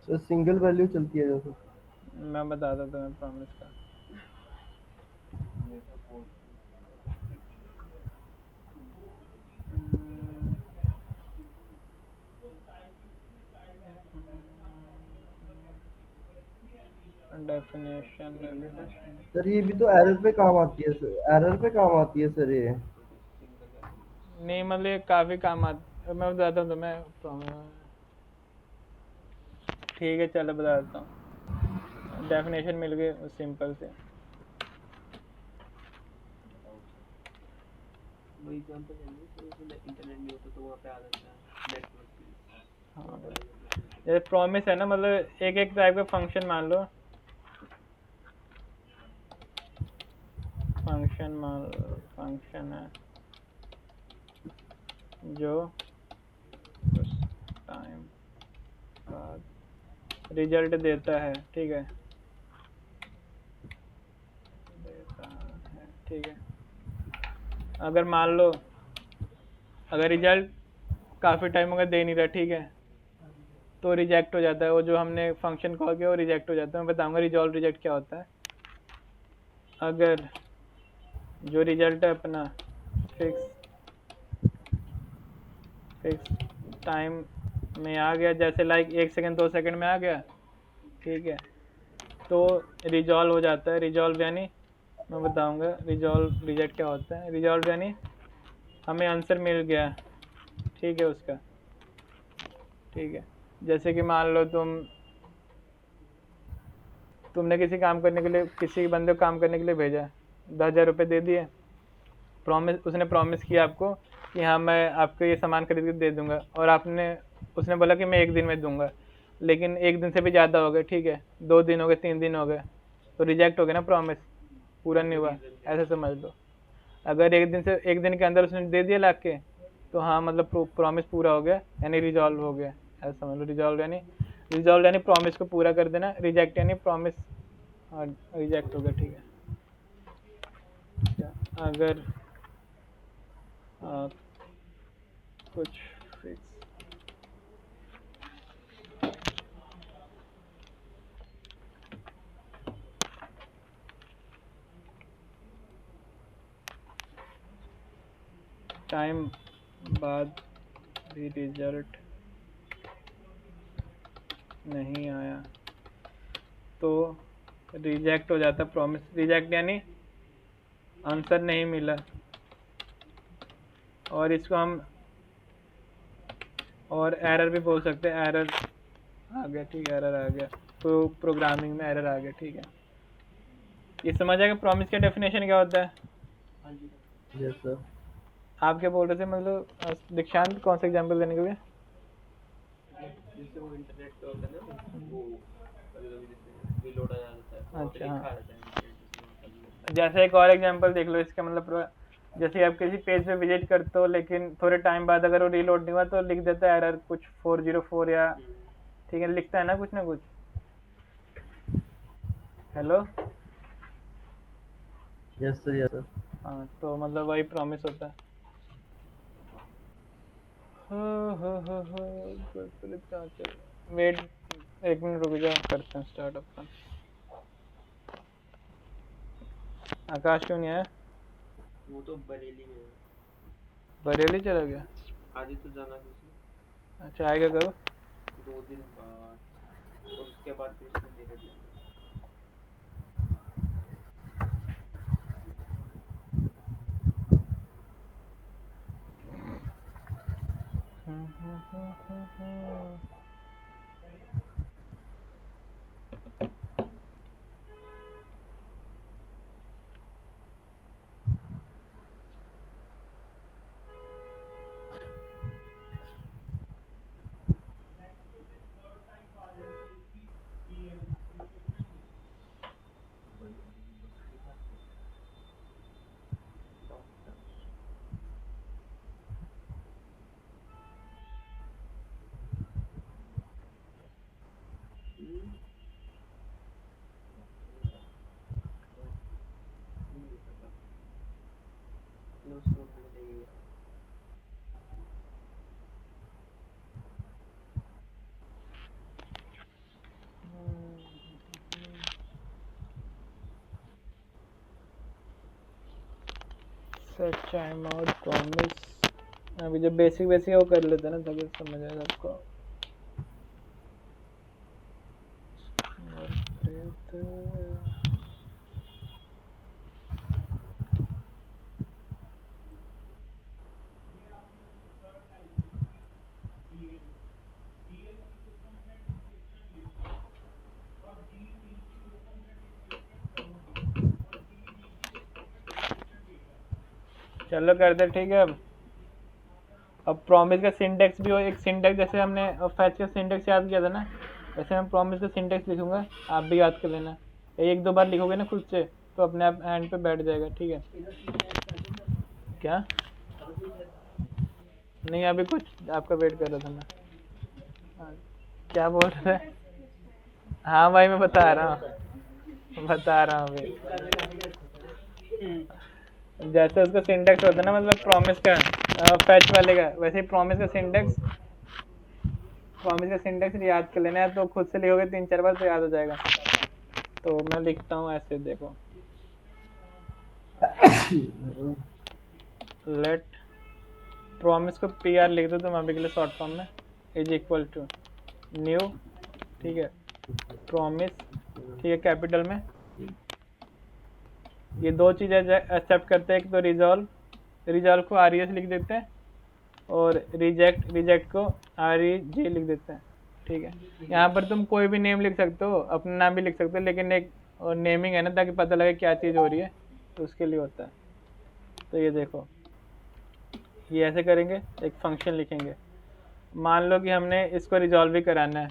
सर सिंगल वैल्यू चलती है जैसे। मैं बताता हूँ तुम्हें प्रॉमिस का। डेफिनेशन सर ये भी तो एरर पे काम आती है सर, एरर पे काम आती है सर ये। नहीं, मतलब ये काफ़ी काम आता, मैं बताता हूँ तुम्हें। ठीक है, चलो बता देता हूँ। डेफिनेशन मिल गई सिंपल से। वही एग्जांपल है ना, तो उसमें इंटरनेट नहीं होता तो वहाँ पे आ जाता है नेटवर्क। हाँ, जैसे प्रॉमिस है ना, मतलब एक एक टाइप का फंक्शन मान लो। फंक्शन है जो कुछ टाइम बाद रिजल्ट देता है, ठीक है, देता है, ठीक है। अगर मान लो, अगर रिजल्ट काफ़ी टाइम होगा दे नहीं रहा, ठीक है, तो रिजेक्ट हो जाता है। वो जो हमने फंक्शन कॉल किया वो रिजेक्ट हो जाता है। मैं बताऊंगा रिजॉल्व रिजेक्ट क्या होता है। अगर जो रिजल्ट है अपना फिक्स टाइम में आ गया, जैसे लाइक 1 सेकंड 2 सेकंड में आ गया, ठीक है, तो रिजॉल्व हो जाता है। रिजॉल्व यानी मैं बताऊंगा रिजॉल्व रिजेक्ट क्या होता है। रिजॉल्व यानी हमें आंसर मिल गया, ठीक है, उसका, ठीक है। जैसे कि मान लो तुमने किसी काम करने के लिए, किसी बंदे को काम करने के लिए भेजा, 10,000 रुपये दे दिए। उसने प्रॉमिस किया आपको कि हाँ मैं आपको ये सामान खरीद के दे दूंगा, और उसने बोला कि मैं 1 दिन में दूंगा, लेकिन 1 दिन से भी ज़्यादा हो गए, ठीक है, 2 दिन हो गए, 3 दिन हो गए, तो रिजेक्ट हो गया ना, प्रॉमिस पूरा नहीं हुआ, ऐसे समझ लो। अगर 1 दिन के अंदर उसने दे दिया ला के, तो हाँ मतलब प्रॉमिस पूरा हो गया, यानी रिजॉल्व हो गया, ऐसा समझ लो। रिजॉल्व यानी प्रॉमिस को पूरा कर देना। रिजेक्ट यानी प्रॉमिस रिजेक्ट हो गया, ठीक है। अगर कुछ फिक्स टाइम बाद भी रिजल्ट नहीं आया तो रिजेक्ट हो जाता प्रॉमिस। रिजेक्ट यानी आंसर नहीं मिला, और इसको हम और एरर भी बोल सकते हैं। एरर आ गया, ठीक है, एरर आ गया, तो प्रोग्रामिंग में एरर आ गया, ठीक है। ये समझ आएगा प्रॉमिस का डेफिनेशन क्या होता है? हाँ जी यस सर। आप क्या बोल रहे थे, मतलब दीक्षांत कौन सा एग्जांपल देने के लिए? जैसे वो इंटरनेट पे होता है ना, वो कभी कभी जैसे रीलोड आ जाता है, तो वहाँ पे अच्छा, लिखा हाँ। रहता है इंटरनेट कभी जैसे एक और एग्जांपल देख लो इसका, मतलब जैसे आप किसी पेज पे विजिट करते हो, लेकिन थोड़े टाइम बाद अगर वो रीलोड नहीं हुआ तो लिख देता है एरर कुछ 404 या, ठीक है, लिखता है ना कुछ ना कुछ। Hello, yes sir, yes sir. हाँ, तो मतलब वही प्रॉमिस होता है। वेट, एक मिनट रुक जाओ, करते हैं स्टार्ट अपन। आकाश क्यों नहीं आया? वो तो बरेली में है। बरेली चला गया? आज ही तो जाना था उसने, अच्छा, आएगा कब? 2 दिन बाद, और उसके बाद फिर उसने मेरे दिया। उसने उसको मिलने गया। Set time out promise. अभी जो बेसिक बेसिक वो कर लेते हैं ना, तभी समझ आएगा आपको। चलो करते, ठीक है। अब प्रॉमिस का सिंटेक्स भी हो, एक सिंटेक्स जैसे हमने फैच का सिंटेक्स याद किया था ना, वैसे मैं प्रॉमिस का सिंटेक्स लिखूंगा, आप भी याद कर लेना। एक दो बार लिखोगे ना खुद से तो अपने आप हैंड पे बैठ जाएगा, ठीक है। क्या नहीं, अभी कुछ आपका वेट कर रहा था मैं। हाँ, क्या बोल रहे थे? हाँ भाई, मैं बता रहा हूँ अभी। जैसे उसका सिंटेक्स होता है ना, मतलब प्रॉमिस का, फैच वाले का, वैसे ही प्रॉमिस का सिंटेक्स याद कर लेना है, तो खुद से लिखोगे 3-4 बार तो याद हो जाएगा। तो मैं लिखता हूँ ऐसे, देखो, लेट प्रॉमिस को PR लिख दो तुम अभी के लिए शॉर्ट फॉर्म में, इज इक्वल टू न्यू, ठीक है, प्रॉमिस, ठीक है, कैपिटल में। ये दो चीज़ें एक्सेप्ट करते हैं, एक तो रिजॉल्व को RES लिख देते हैं, और रिजेक्ट को REJ लिख देते हैं, ठीक है। यहाँ पर तुम कोई भी नेम लिख सकते हो, अपना नाम भी लिख सकते हो, लेकिन एक नेमिंग है ना, ताकि पता लगे क्या चीज़ हो रही है, तो उसके लिए होता है। तो ये देखो, ये ऐसे करेंगे, एक फंक्शन लिखेंगे। मान लो कि हमने इसको रिजॉल्व ही कराना है,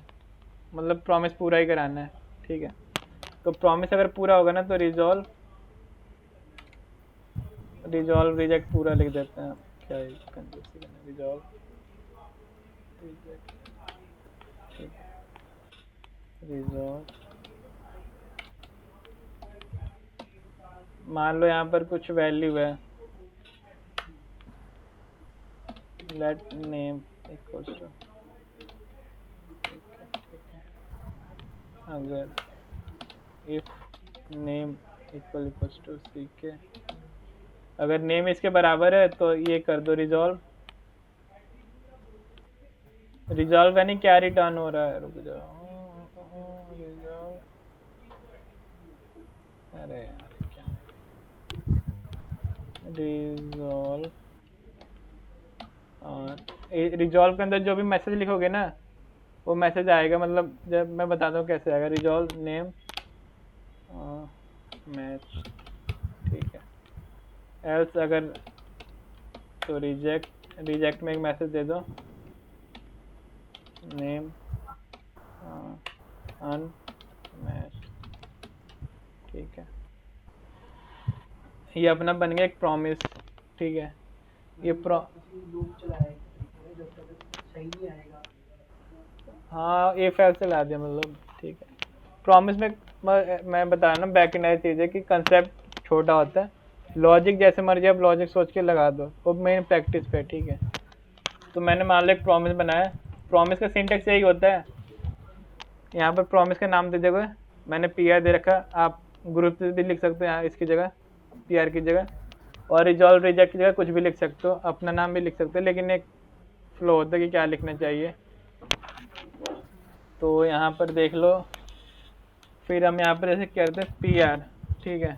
मतलब प्रॉमिस पूरा ही कराना है, ठीक है। तो प्रॉमिस अगर पूरा होगा ना, तो रिजॉल्व रिजेक्ट पूरा लिख देते हैं। क्या रिजॉल्व रिजेक्ट, रिजॉल्व, मान लो यहाँ पर कुछ वैल्यू है, लेट नेम इक्वल्स टू, अगर if name equals to CK, अगर नेम इसके बराबर है तो ये कर दो रिजॉल्व। रिजॉल्व यानी क्या रिटर्न हो रहा है, रुक जाओ। रिजॉल्व, अरे यार क्या, रिजॉल्व, रिजॉल्व के अंदर जो भी मैसेज लिखोगे ना वो मैसेज आएगा, मतलब जब मैं बताता हूँ कैसे आएगा। रिजॉल्व नेम मैच, ठीक है। एल्स अगर तो रिजेक्ट में एक मैसेज दे दो, नेम अनमैच, ठीक है। ये अपना बन गया एक प्रॉमिस, ठीक है। ये लूप चलाएगा जब तक सही नहीं आएगा। हाँ ए फाइल से ला दिया, मतलब ठीक है। प्रॉमिस में मैं बता रहा ना बैक एंड चीज़ है कि कंसेप्ट छोटा होता है, लॉजिक जैसे मर्जी आप लॉजिक सोच के लगा दो, वो मेन प्रैक्टिस पे, ठीक है। तो मैंने मान लो एक प्रॉमिस बनाया, प्रॉमिस का सिंटेक्स यही होता है। यहाँ पर प्रॉमिस का नाम दे दोगे, मैंने पी आर दे रखा, आप ग्रुप से भी लिख सकते हो यहाँ इसकी जगह, पी आर की जगह। और रिजॉल्व रिजेक्ट की जगह कुछ भी लिख सकते हो, अपना नाम भी लिख सकते हो, लेकिन एक फ्लो होता है कि क्या लिखना चाहिए। तो यहाँ पर देख लो, फिर हम यहाँ पर ऐसे करते हैं पी आर, ठीक है।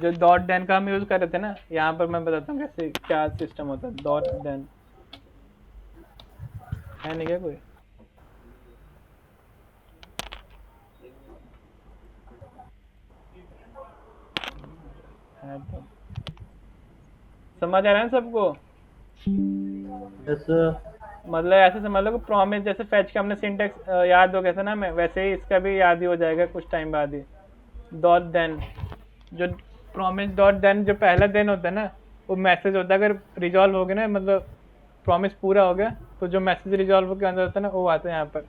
जो डॉट देन का हम यूज़ कर रहे थे ना, यहाँ पर मैं बताता हूँ कैसे क्या सिस्टम होता है। डॉट देन है नहीं क्या कोई, है तो समझ आ रहा है ना सबको। यस मतलब ऐसे समझ लो कि प्रॉमिस जैसे फैच का हमने सिंटेक्स याद हो गया था ना, मैं वैसे ही इसका भी याद ही हो जाएगा कुछ टाइम बाद ही। डॉट देन, जो प्रॉमिस डॉट देन जो पहला देन होता है ना, वो मैसेज होता है। अगर रिजॉल्व हो गया ना, मतलब प्रॉमिस पूरा हो गया, तो जो मैसेज रिजॉल्व के अंदर होता है ना वो आता है यहाँ पर।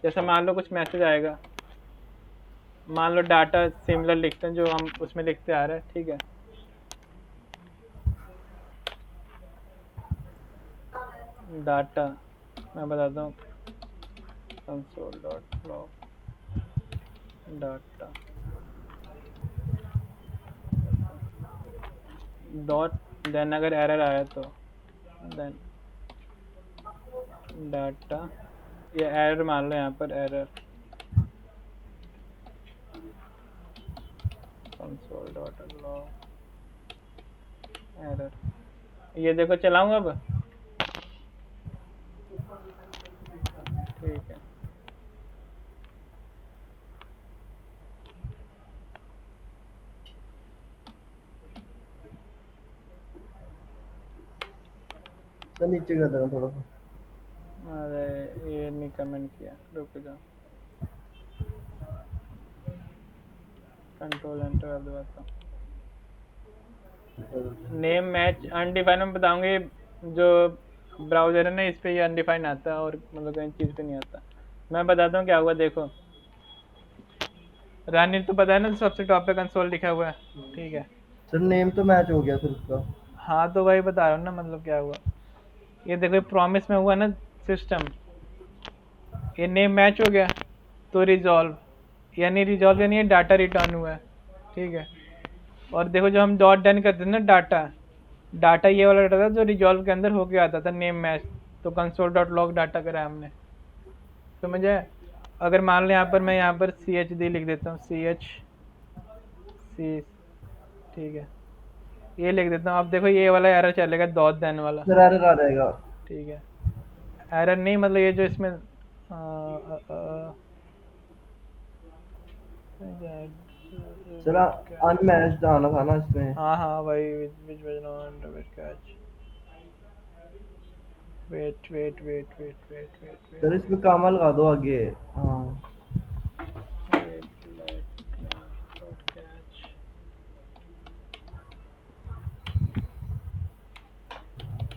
जैसे मान लो कुछ मैसेज आएगा, मान लो डाटा सिमिलर लिखते हैं जो हम उसमें लिखते आ रहे हैं, ठीक है। डाटा मैं बताता हूँ, console dot log data dot then, अगर एरर आया तो देन डाटा, ये एरर मान लो यहाँ पर error, console dot log error. ये देखो चलाऊंगा अब, ठीक है। सर नीचे कर देना थोड़ा सा। अरे ये नहीं कमेंट किया, रुक जाओ, कंट्रोल एंटर कर दबाता हूँ। नेम मैच अनडिफाइन में बताऊंगे, जो ब्राउजर है ना इस पे ये अनडिफाइन आता है, और मतलब कहीं चीज़ पे नहीं आता। मैं बताता हूँ क्या हुआ, देखो रानी तो पता है ना, सबसे टॉप पे कंसोल लिखा हुआ है, ठीक है। सर नेम तो मैच हो गया सर उसका। हाँ तो वही बता रहा हूँ ना, मतलब क्या हुआ। ये देखो प्रॉमिस में हुआ ना सिस्टम, ये नेम मैच हो गया तो रिजॉल्व, यानी रिजॉल्व यानी ये डाटा रिटर्न हुआ है, ठीक है। और देखो जो हम डॉट डन करते थे ना, डाटा ये वाला डाटा था जो रिजॉल्व के अंदर होके आता था नेम मैच, तो कंसोल डॉट लॉग डाटा करा हमने। तो मुझे अगर मान लो यहाँ पर मैं यहाँ पर सी एच डी लिख देता हूँ, सी एच सी, ठीक है, ये लिख देता हूँ। अब देखो ये वाला एरर चलेगा, डॉट देन वाला, सर एरर आ जाएगा। ठीक है। एरर नहीं, मतलब ये जो इसमें सर अनमैच्ड आना था ना इसमें। हाँ हाँ वही, which was not under which catch, wait, sir इसमें कामा लगा दो आगे। हाँ wait, let catch,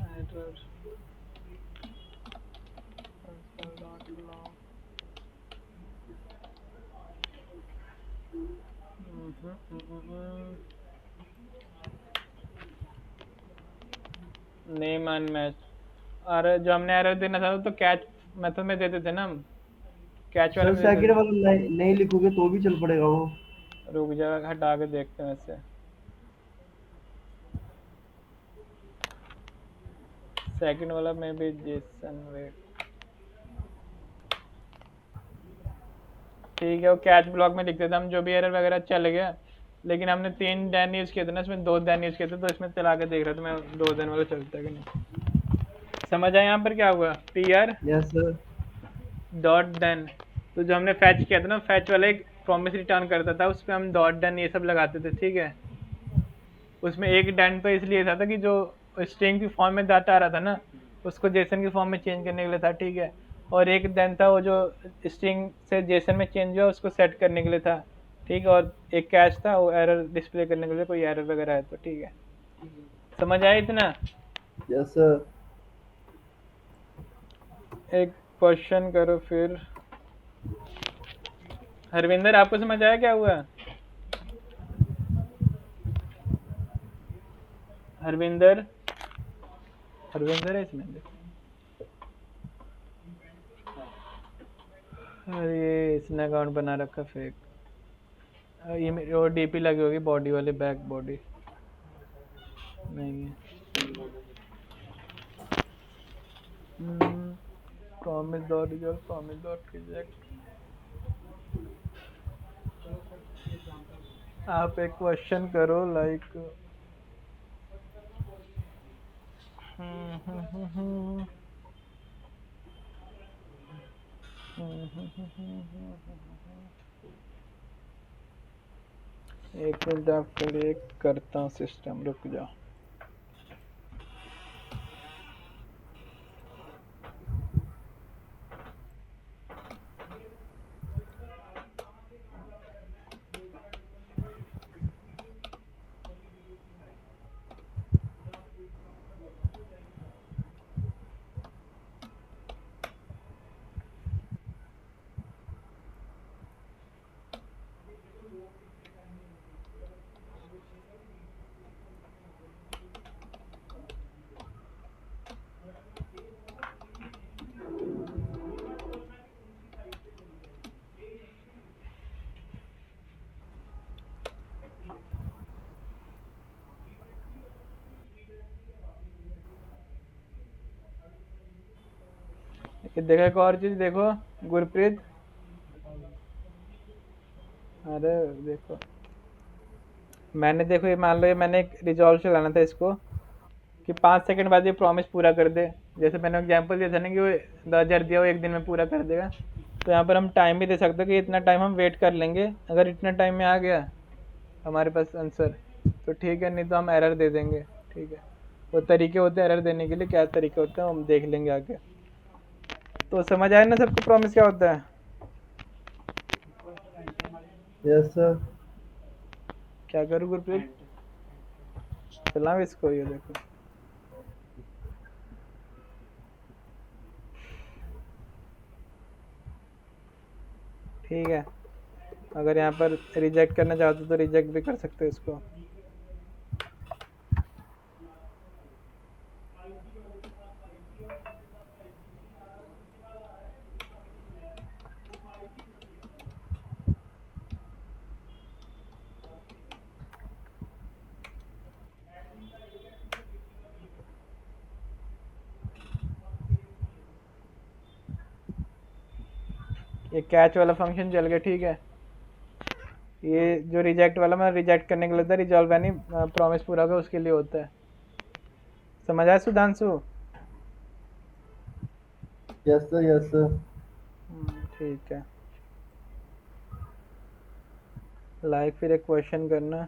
error, console dot log, name unmatch. और जो हमने एरर देना था तो कैच मेथड में देते थे ना हम, कैच वाले सर में देते सेकंड थे। वाला नहीं लिखोगे तो भी चल पड़ेगा वो। रुक जा, हटा के देखते हैं वैसे। सेकंड वाला में भी जेसन वेट, ठीक है। वो कैच ब्लॉक में लिखते थे हम, जो भी एरर वगैरह चल गया, लेकिन हमने 3 डैन यूज़ किए थे ना, इसमें 2 डैन यूज़ किए थे, तो इसमें चला के देख रहा था मैं 2 डैन वाला चलता है कि नहीं। समझ आया यहाँ पर क्या हुआ? TR yes sir. Dot done, तो जो हमने फैच किया था ना, फैच वाला एक प्रॉमिस रिटर्न करता था, उस पर हम डॉट डन ये सब लगाते थे, ठीक है। उसमें एक डन तो इसलिए था कि जो स्ट्रिंग की फॉर्म में डाटा आ रहा था ना, उसको जेसन की फॉर्म में चेंज करने के लिए था, ठीक है। और एक डन था वो जो स्ट्रिंग से जेसन में चेंज हुआ उसको सेट करने के लिए था, ठीक है। और एक कैश था वो एरर डिस्प्ले करने के लिए, कोई एरर वगैरह है तो, ठीक है। समझ आया इतना? Yes sir. एक क्वेश्चन करो फिर। हरविंदर आपको समझ आया क्या हुआ? हरविंदर, हरविंदर है इसमें देखो। अरे इसने अकाउंट बना रखा फेक। ये मेरी और डीपी लगी होगी बॉडी वाली, बैक बॉडी नहीं है। Promise dot result, promise dot reject. आप एक क्वेश्चन करो लाइक एक मिनट आपके लिए करता हूँ सिस्टम, रुक जाओ। ये देखो एक और चीज देखो गुरप्रीत, अरे देखो मैंने, देखो ये मान लो ये मैंने एक रिजॉल्व चलाना था इसको कि 5 सेकंड बाद ये प्रॉमिस पूरा कर दे। जैसे मैंने एग्जांपल दिया था ना कि वो 10,000 दिया वो 1 दिन में पूरा कर देगा, तो यहाँ पर हम टाइम भी दे सकते हैं कि इतना टाइम हम वेट कर लेंगे, अगर इतना टाइम में आ गया हमारे पास आंसर तो ठीक है, नहीं तो हम एरर दे देंगे, ठीक है। वो तरीके होते हैं एरर देने के लिए, क्या तरीके होते हैं हम देख लेंगे आगे। तो समझ आया ना सबको प्रॉमिस क्या होता है? Yes sir. क्या करूँ गुरप्रीत? चलाओ इसको, ये देखो ठीक है। अगर यहाँ पर रिजेक्ट करना चाहते हो तो रिजेक्ट भी कर सकते हो इसको। ये कैच वाला फंक्शन चल गया, ठीक है। ये जो रिजेक्ट वाला मैं रिजेक्ट करने के लिए था, रिजॉल्व यानी प्रॉमिस पूरा होगा उसके लिए होता है। समझ आया Sudhanshu? Yes sir. Yes sir. ठीक है। लाइक फिर एक क्वेश्चन करना।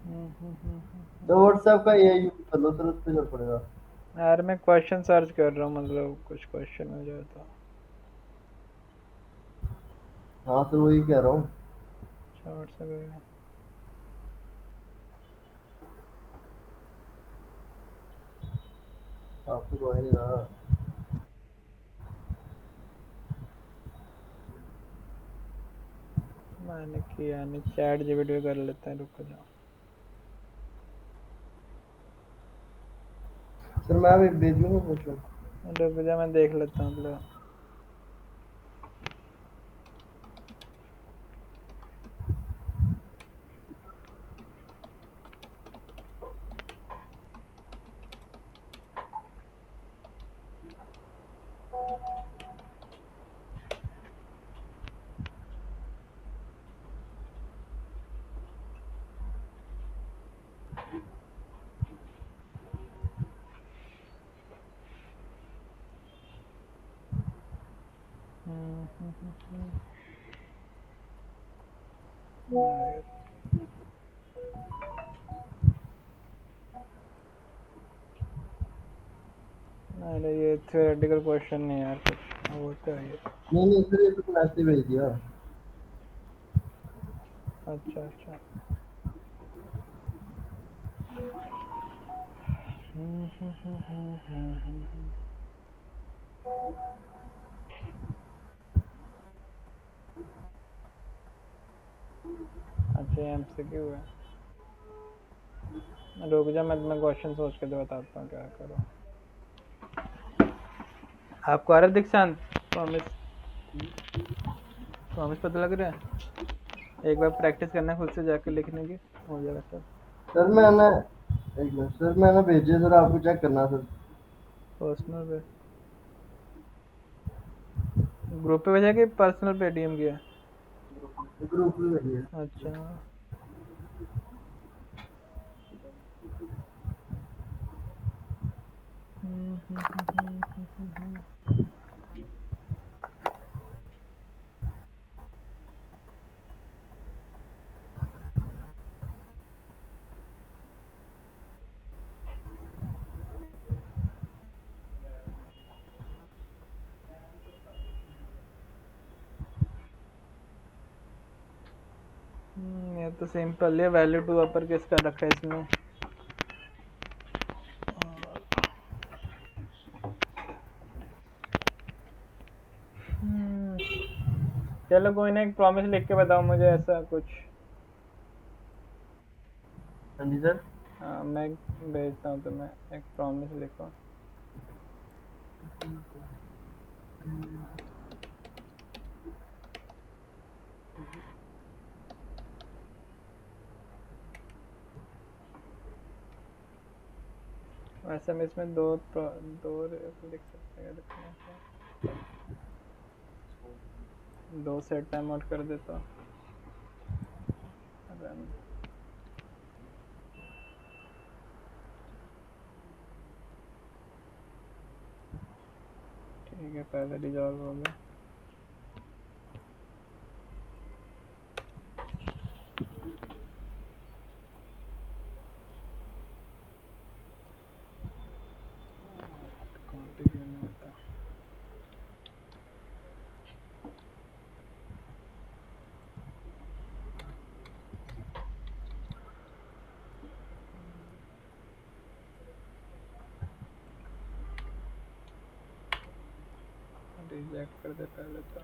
तो व्हाट्सएप का ये यूज कर लो सर, उस पे चल पड़ेगा। यार मैं क्वेश्चन सर्च कर रहा हूँ, मतलब कुछ क्वेश्चन हो जाए तो। हाँ सर वही कह रहा हूँ। शॉर्ट से करें। आपको तो है ना। मैंने किया नहीं, चैट जीपीटी कर लेते हैं, रुक जाओ। सर मैं अभी भेज दूंगा क्वेश्चन। रुक जा, मैं देख लेता हूँ मतलब। अरे ये थ्योरेटिकल क्वेश्चन नहीं यार, कुछ वो तो है ये। नहीं सर ये तो मैसेज भेज दिया। अच्छा अच्छा। अच्छा एमसीक्यू है। रुक जा, मैं तुम्हें क्वेश्चन सोच के तो बताता हूँ क्या करो। आपको आ रहा है दीक्षांत? प्रॉमिस, प्रॉमिस पता लग रहा है? एक बार प्रैक्टिस करना खुद से जाकर लिखने की, हो जाएगा सब। सर मैंने एक मिनट सर, मैंने भेजे सर, आपको चेक करना सर। पर्सनल पे, ग्रुप पे भेजा कि पर्सनल पे डीएम किया? ग्रुप में भेजिए। अच्छा। ये तो सिंपल है, वैल्यू टू अपर केस कर रखा है इसमें। चलो कोई ना, एक प्रॉमिस लिख के बताओ मुझे ऐसा कुछ। हाँ जी सर। हाँ मैं भेजता हूँ तुम्हें, एक प्रॉमिस लिखो। वैसे हम इसमें दो लिख सकते हैं, दो सेट टाइम आउट कर देता हूँ। रन। ठीक है, पहले रिजॉल्व हो गया। कंटिन्यू नहीं होता। रिजेक्ट कर दे पहले तो।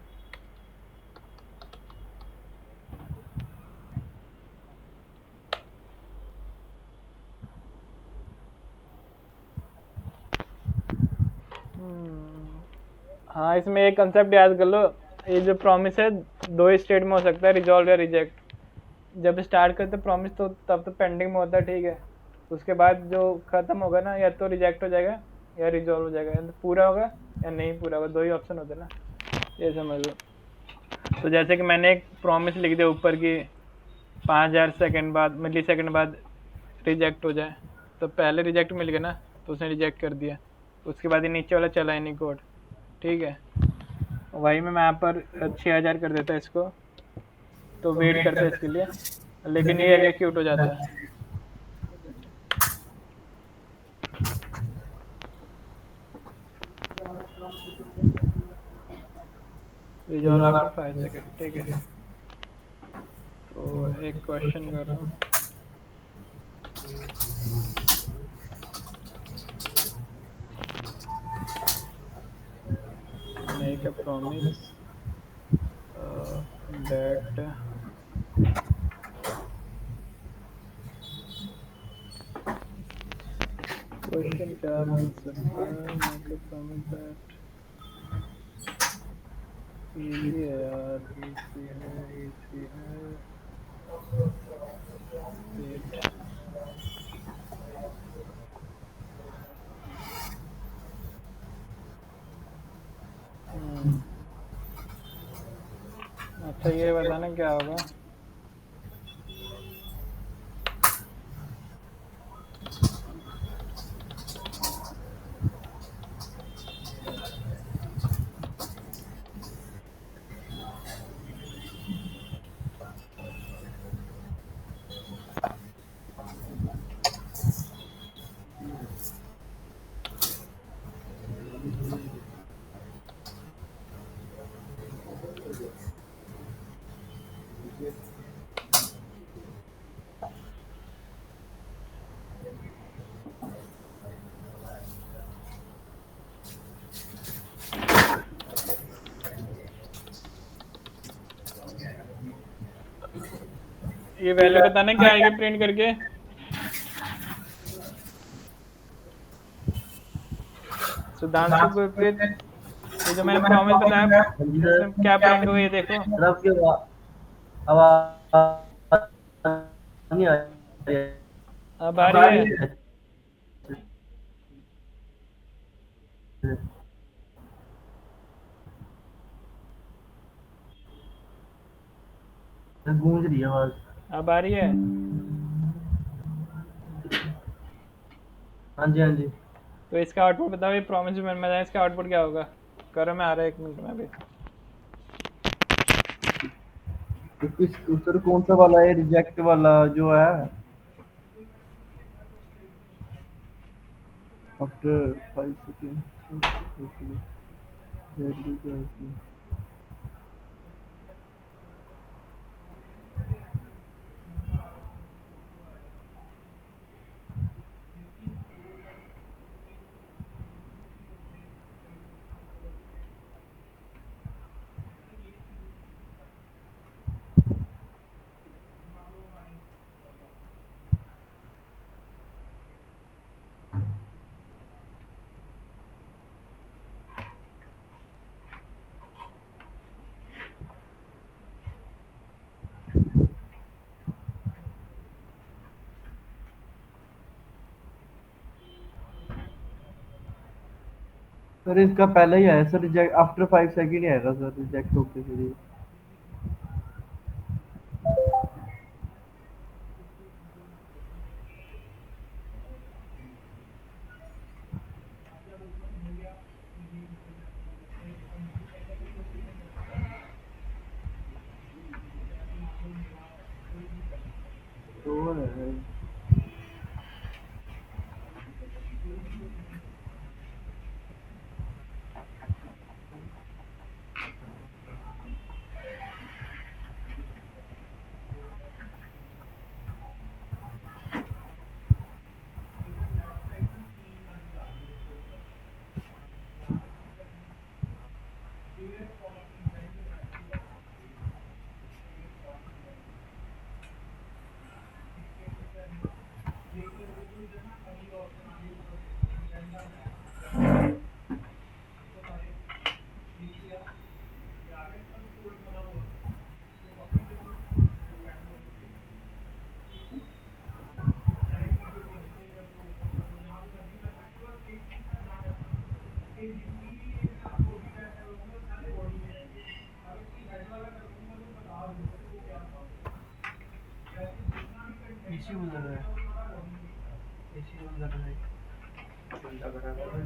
हाँ इसमें एक कंसेप्ट याद कर लो, ये जो प्रॉमिस है दो ही स्टेट में हो सकता है, रिजॉल्व या रिजेक्ट। जब स्टार्ट करते प्रॉमिस तो तब तो पेंडिंग में होता है, ठीक है। उसके बाद जो खत्म होगा ना, या तो रिजेक्ट हो जाएगा या रिजॉल्व हो जाएगा, या तो पूरा होगा या नहीं पूरा होगा, दो ही ऑप्शन होते हैं ना, ये समझ लो। तो जैसे कि मैंने एक प्रॉमिस लिख दिया ऊपर की 5000 सेकंड बाद, मिली सेकंड बाद रिजेक्ट हो जाए, तो पहले रिजेक्ट मिल गया ना, तो उसने रिजेक्ट कर दिया, उसके बाद ये नीचे वाला चला ही नहीं कोड, ठीक है। वही मैं यहाँ पर 6000 कर देता इसको, तो वेट करता है इसके लिए, लेकिन ये एग्जीक्यूट हो जाता है। रिजॉल्व आफ्टर 5 सेकंड, ठीक है। तो एक क्वेश्चन कर रहा हूँ। Make a promise that question क्या बन सकता है? Make a promise that easy है यार, इजी है, इजी है। वेट, अच्छा ये बताना क्या होगा। ये वैल्यू बताना क्या आएगी प्रिंट करके। सुधांशु गुरप्रीत, ये जो मैंने प्रॉमिस बताया इसमें क्या प्रिंट हुआ ये देखो। सर आपकी आवाज नहीं आ रही है। अब आ रही है। गूंज रही है आवाज। अब आ रही है। हाँ जी हाँ जी। तो इसका आउटपुट बताओ, ये प्रॉमिस जो मैंने बताया इसका आउटपुट क्या होगा। करो, मैं आ रहा है 1 मिनट में अभी। सर कौन सा वाला है, रिजेक्ट वाला जो है आफ्टर 5 सेकंड। सर इसका पहले ही आया सर, रिजेक्ट आफ्टर 5 सेकंड ही आएगा सर, रिजेक्ट होके फिर ये। तो है। एसी उधर है, एसी उधर है, बंदा बराबर है।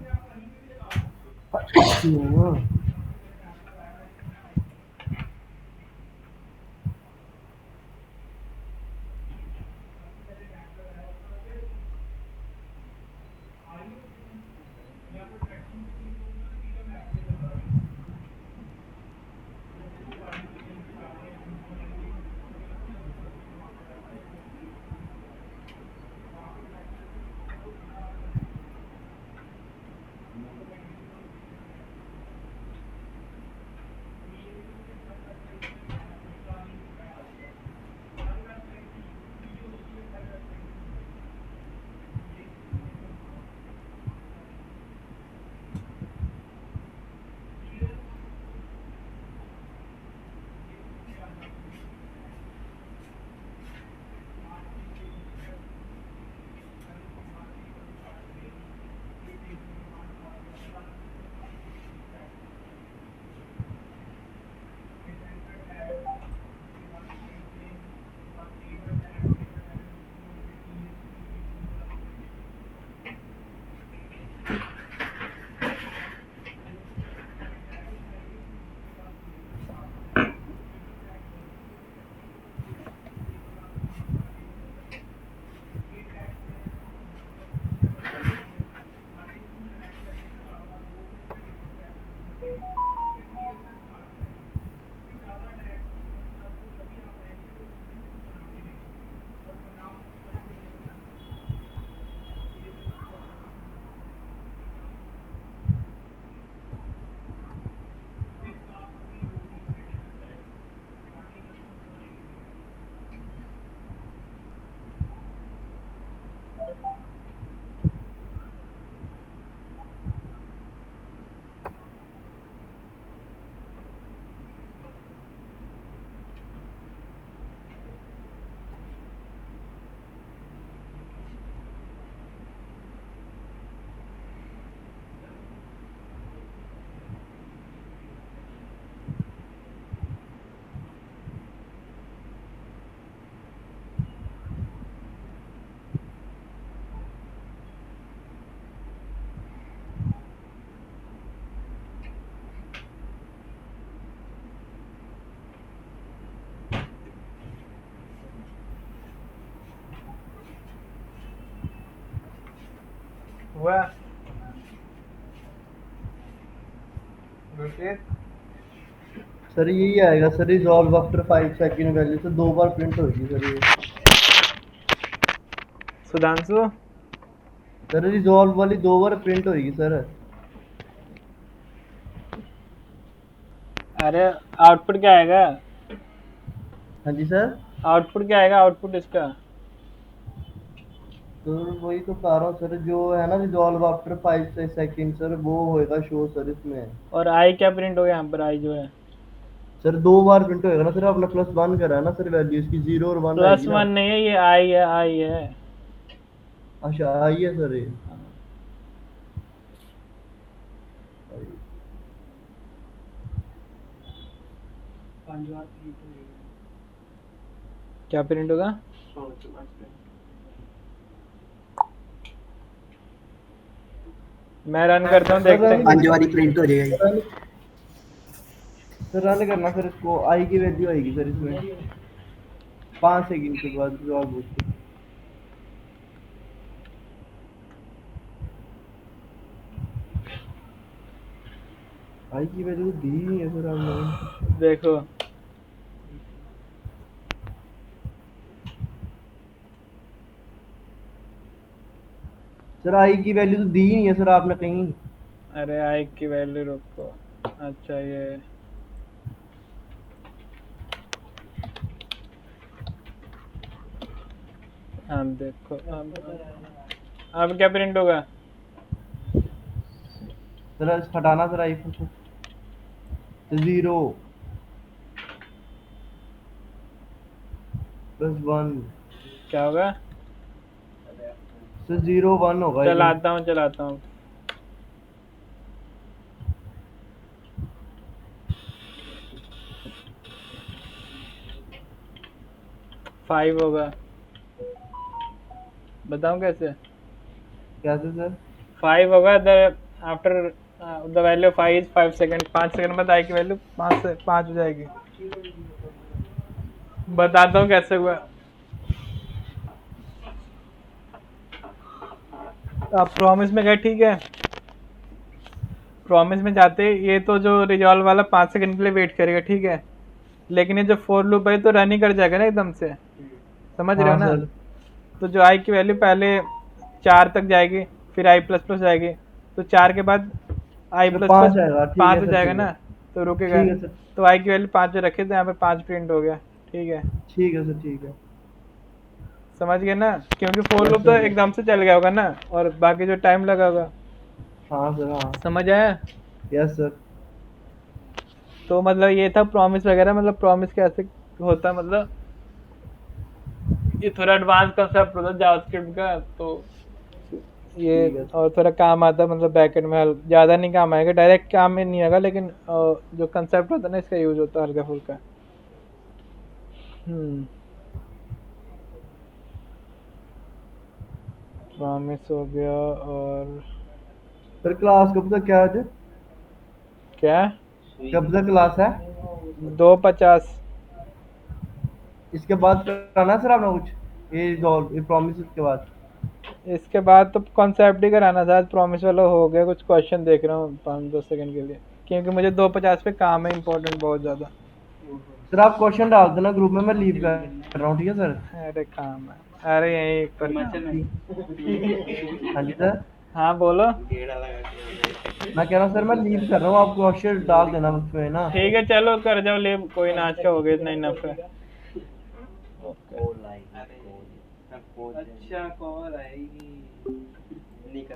हुआ गुरप्रीत? सर यही आएगा sir, resolve after 5 second value से 2 बार प्रिंट होगी सर ये। सुधांशु सर रिजॉल्व वाली 2 बार प्रिंट होगी सर। अरे आउटपुट क्या आएगा? हाँ जी सर। आउटपुट क्या आएगा? आउटपुट इसका तो वही तो कह रहा हूँ सर, जो है ना रिजॉल्व आफ्टर 5 सेकंड सर, वो होएगा शो सर इसमें। और आई क्या प्रिंट हो गया यहाँ पर? आई जो है सर 2 बार प्रिंट होएगा ना सर, आपने +1 करा है ना सर, वैल्यू इसकी 0 और 1 +1 आएगी ना। नहीं है, ये आई है, आई है। अच्छा आई है सर ये। क्या प्रिंट होगा? मैं रन करता हूँ, देखते हैं। 5 बारी प्रिंट हो जाएगा। सर रन करना सर, इसको आई की वैल्यू आएगी सर इसमें 5 सेकंड के बाद रिजॉल्व होती है। आई की वैल्यू दी ही नहीं है सर आपने। देखो सर आई की वैल्यू तो दी ही नहीं है सर आपने कहीं। अरे आई की वैल्यू रखो। अच्छा ये अब देखो, अब क्या प्रिंट होगा? सर हटाना सर आई से 0 +1 क्या होगा? सर 0 1 होगा ये। चलाता हूँ। फाइव होगा। बताऊं कैसे? कैसे सर? 5 होगा after the value 5 is 5 second. 5 second बाद आई की वैल्यू 5 से 5 हो जाएगी। बताता हूँ कैसे हुआ। आप प्रॉमिस में गए, ठीक है? प्रॉमिस में जाते ये तो जो रिजॉल्व वाला 5 सेकंड के लिए वेट करेगा, ठीक है? लेकिन ये जो फोर लूप है तो रन ही कर जाएगा ना एकदम से, समझ रहे हो हाँ ना? सर। तो जो आई की वैल्यू पहले 4 तक जाएगी, फिर आई प्लस प्लस जाएगी, तो 4 के बाद आई प्लस पाँच प्लस आएगा, ठीक 5 है हो सर, जाएगा ठीक है। ना, तो रुकेगा। ठीक है सर। तो आई की वैल्यू 5 जो रखे थे यहाँ पे 5 प्रिंट हो गया, ठीक है? ठीक है सर, ठीक है। समझ गए ना? क्योंकि फोर Yes, लूप तो sir. एकदम से चल गया होगा ना, और बाकी जो टाइम लगा होगा। हाँ सर, हाँ। समझ आया? Yes sir. तो मतलब ये था प्रॉमिस वगैरह। मतलब प्रॉमिस कैसे होता, मतलब ये थोड़ा एडवांस कंसेप्ट होता है जावास्क्रिप्ट का, तो ये ठीक है। और थोड़ा काम आता है, मतलब बैकएंड में ज़्यादा नहीं काम आएगा, डायरेक्ट काम में नहीं आएगा, लेकिन जो कंसेप्ट होता है ना इसका यूज होता है हल्का फुल्का। प्रॉमिस हो गया। और सर क्लास कब तक क्या है? क्या? कब तक क्लास है? 2:50। इसके बाद कराना है सर आपने कुछ? ये प्रॉमिस के बाद? इसके बाद तो कॉन्सेप्ट ही कराना था। आज प्रॉमिस वाला हो गया, कुछ क्वेश्चन देख रहा हूँ 5-10 सेकंड के लिए। क्योंकि मुझे 2:50 पे काम है इम्पोर्टेंट बहुत ज़्यादा। सर आप क्वेश्चन डाल देना ग्रुप में, मैं लीव कर रहा हूँ, ठीक है सर। अरे काम है, अरे यहीं पर। हाँ जी सर, हाँ बोलो। मैं कह रहा हूँ सर मैं लीव कर रहा हूँ, आप क्वेश्चन डाल देना उस पे ना। ठीक है चलो कर जाओ ले, कोई ना आज का हो गया इतना इनफ है। कॉल आएगी, कॉल। अच्छा कॉल आएगी, निकल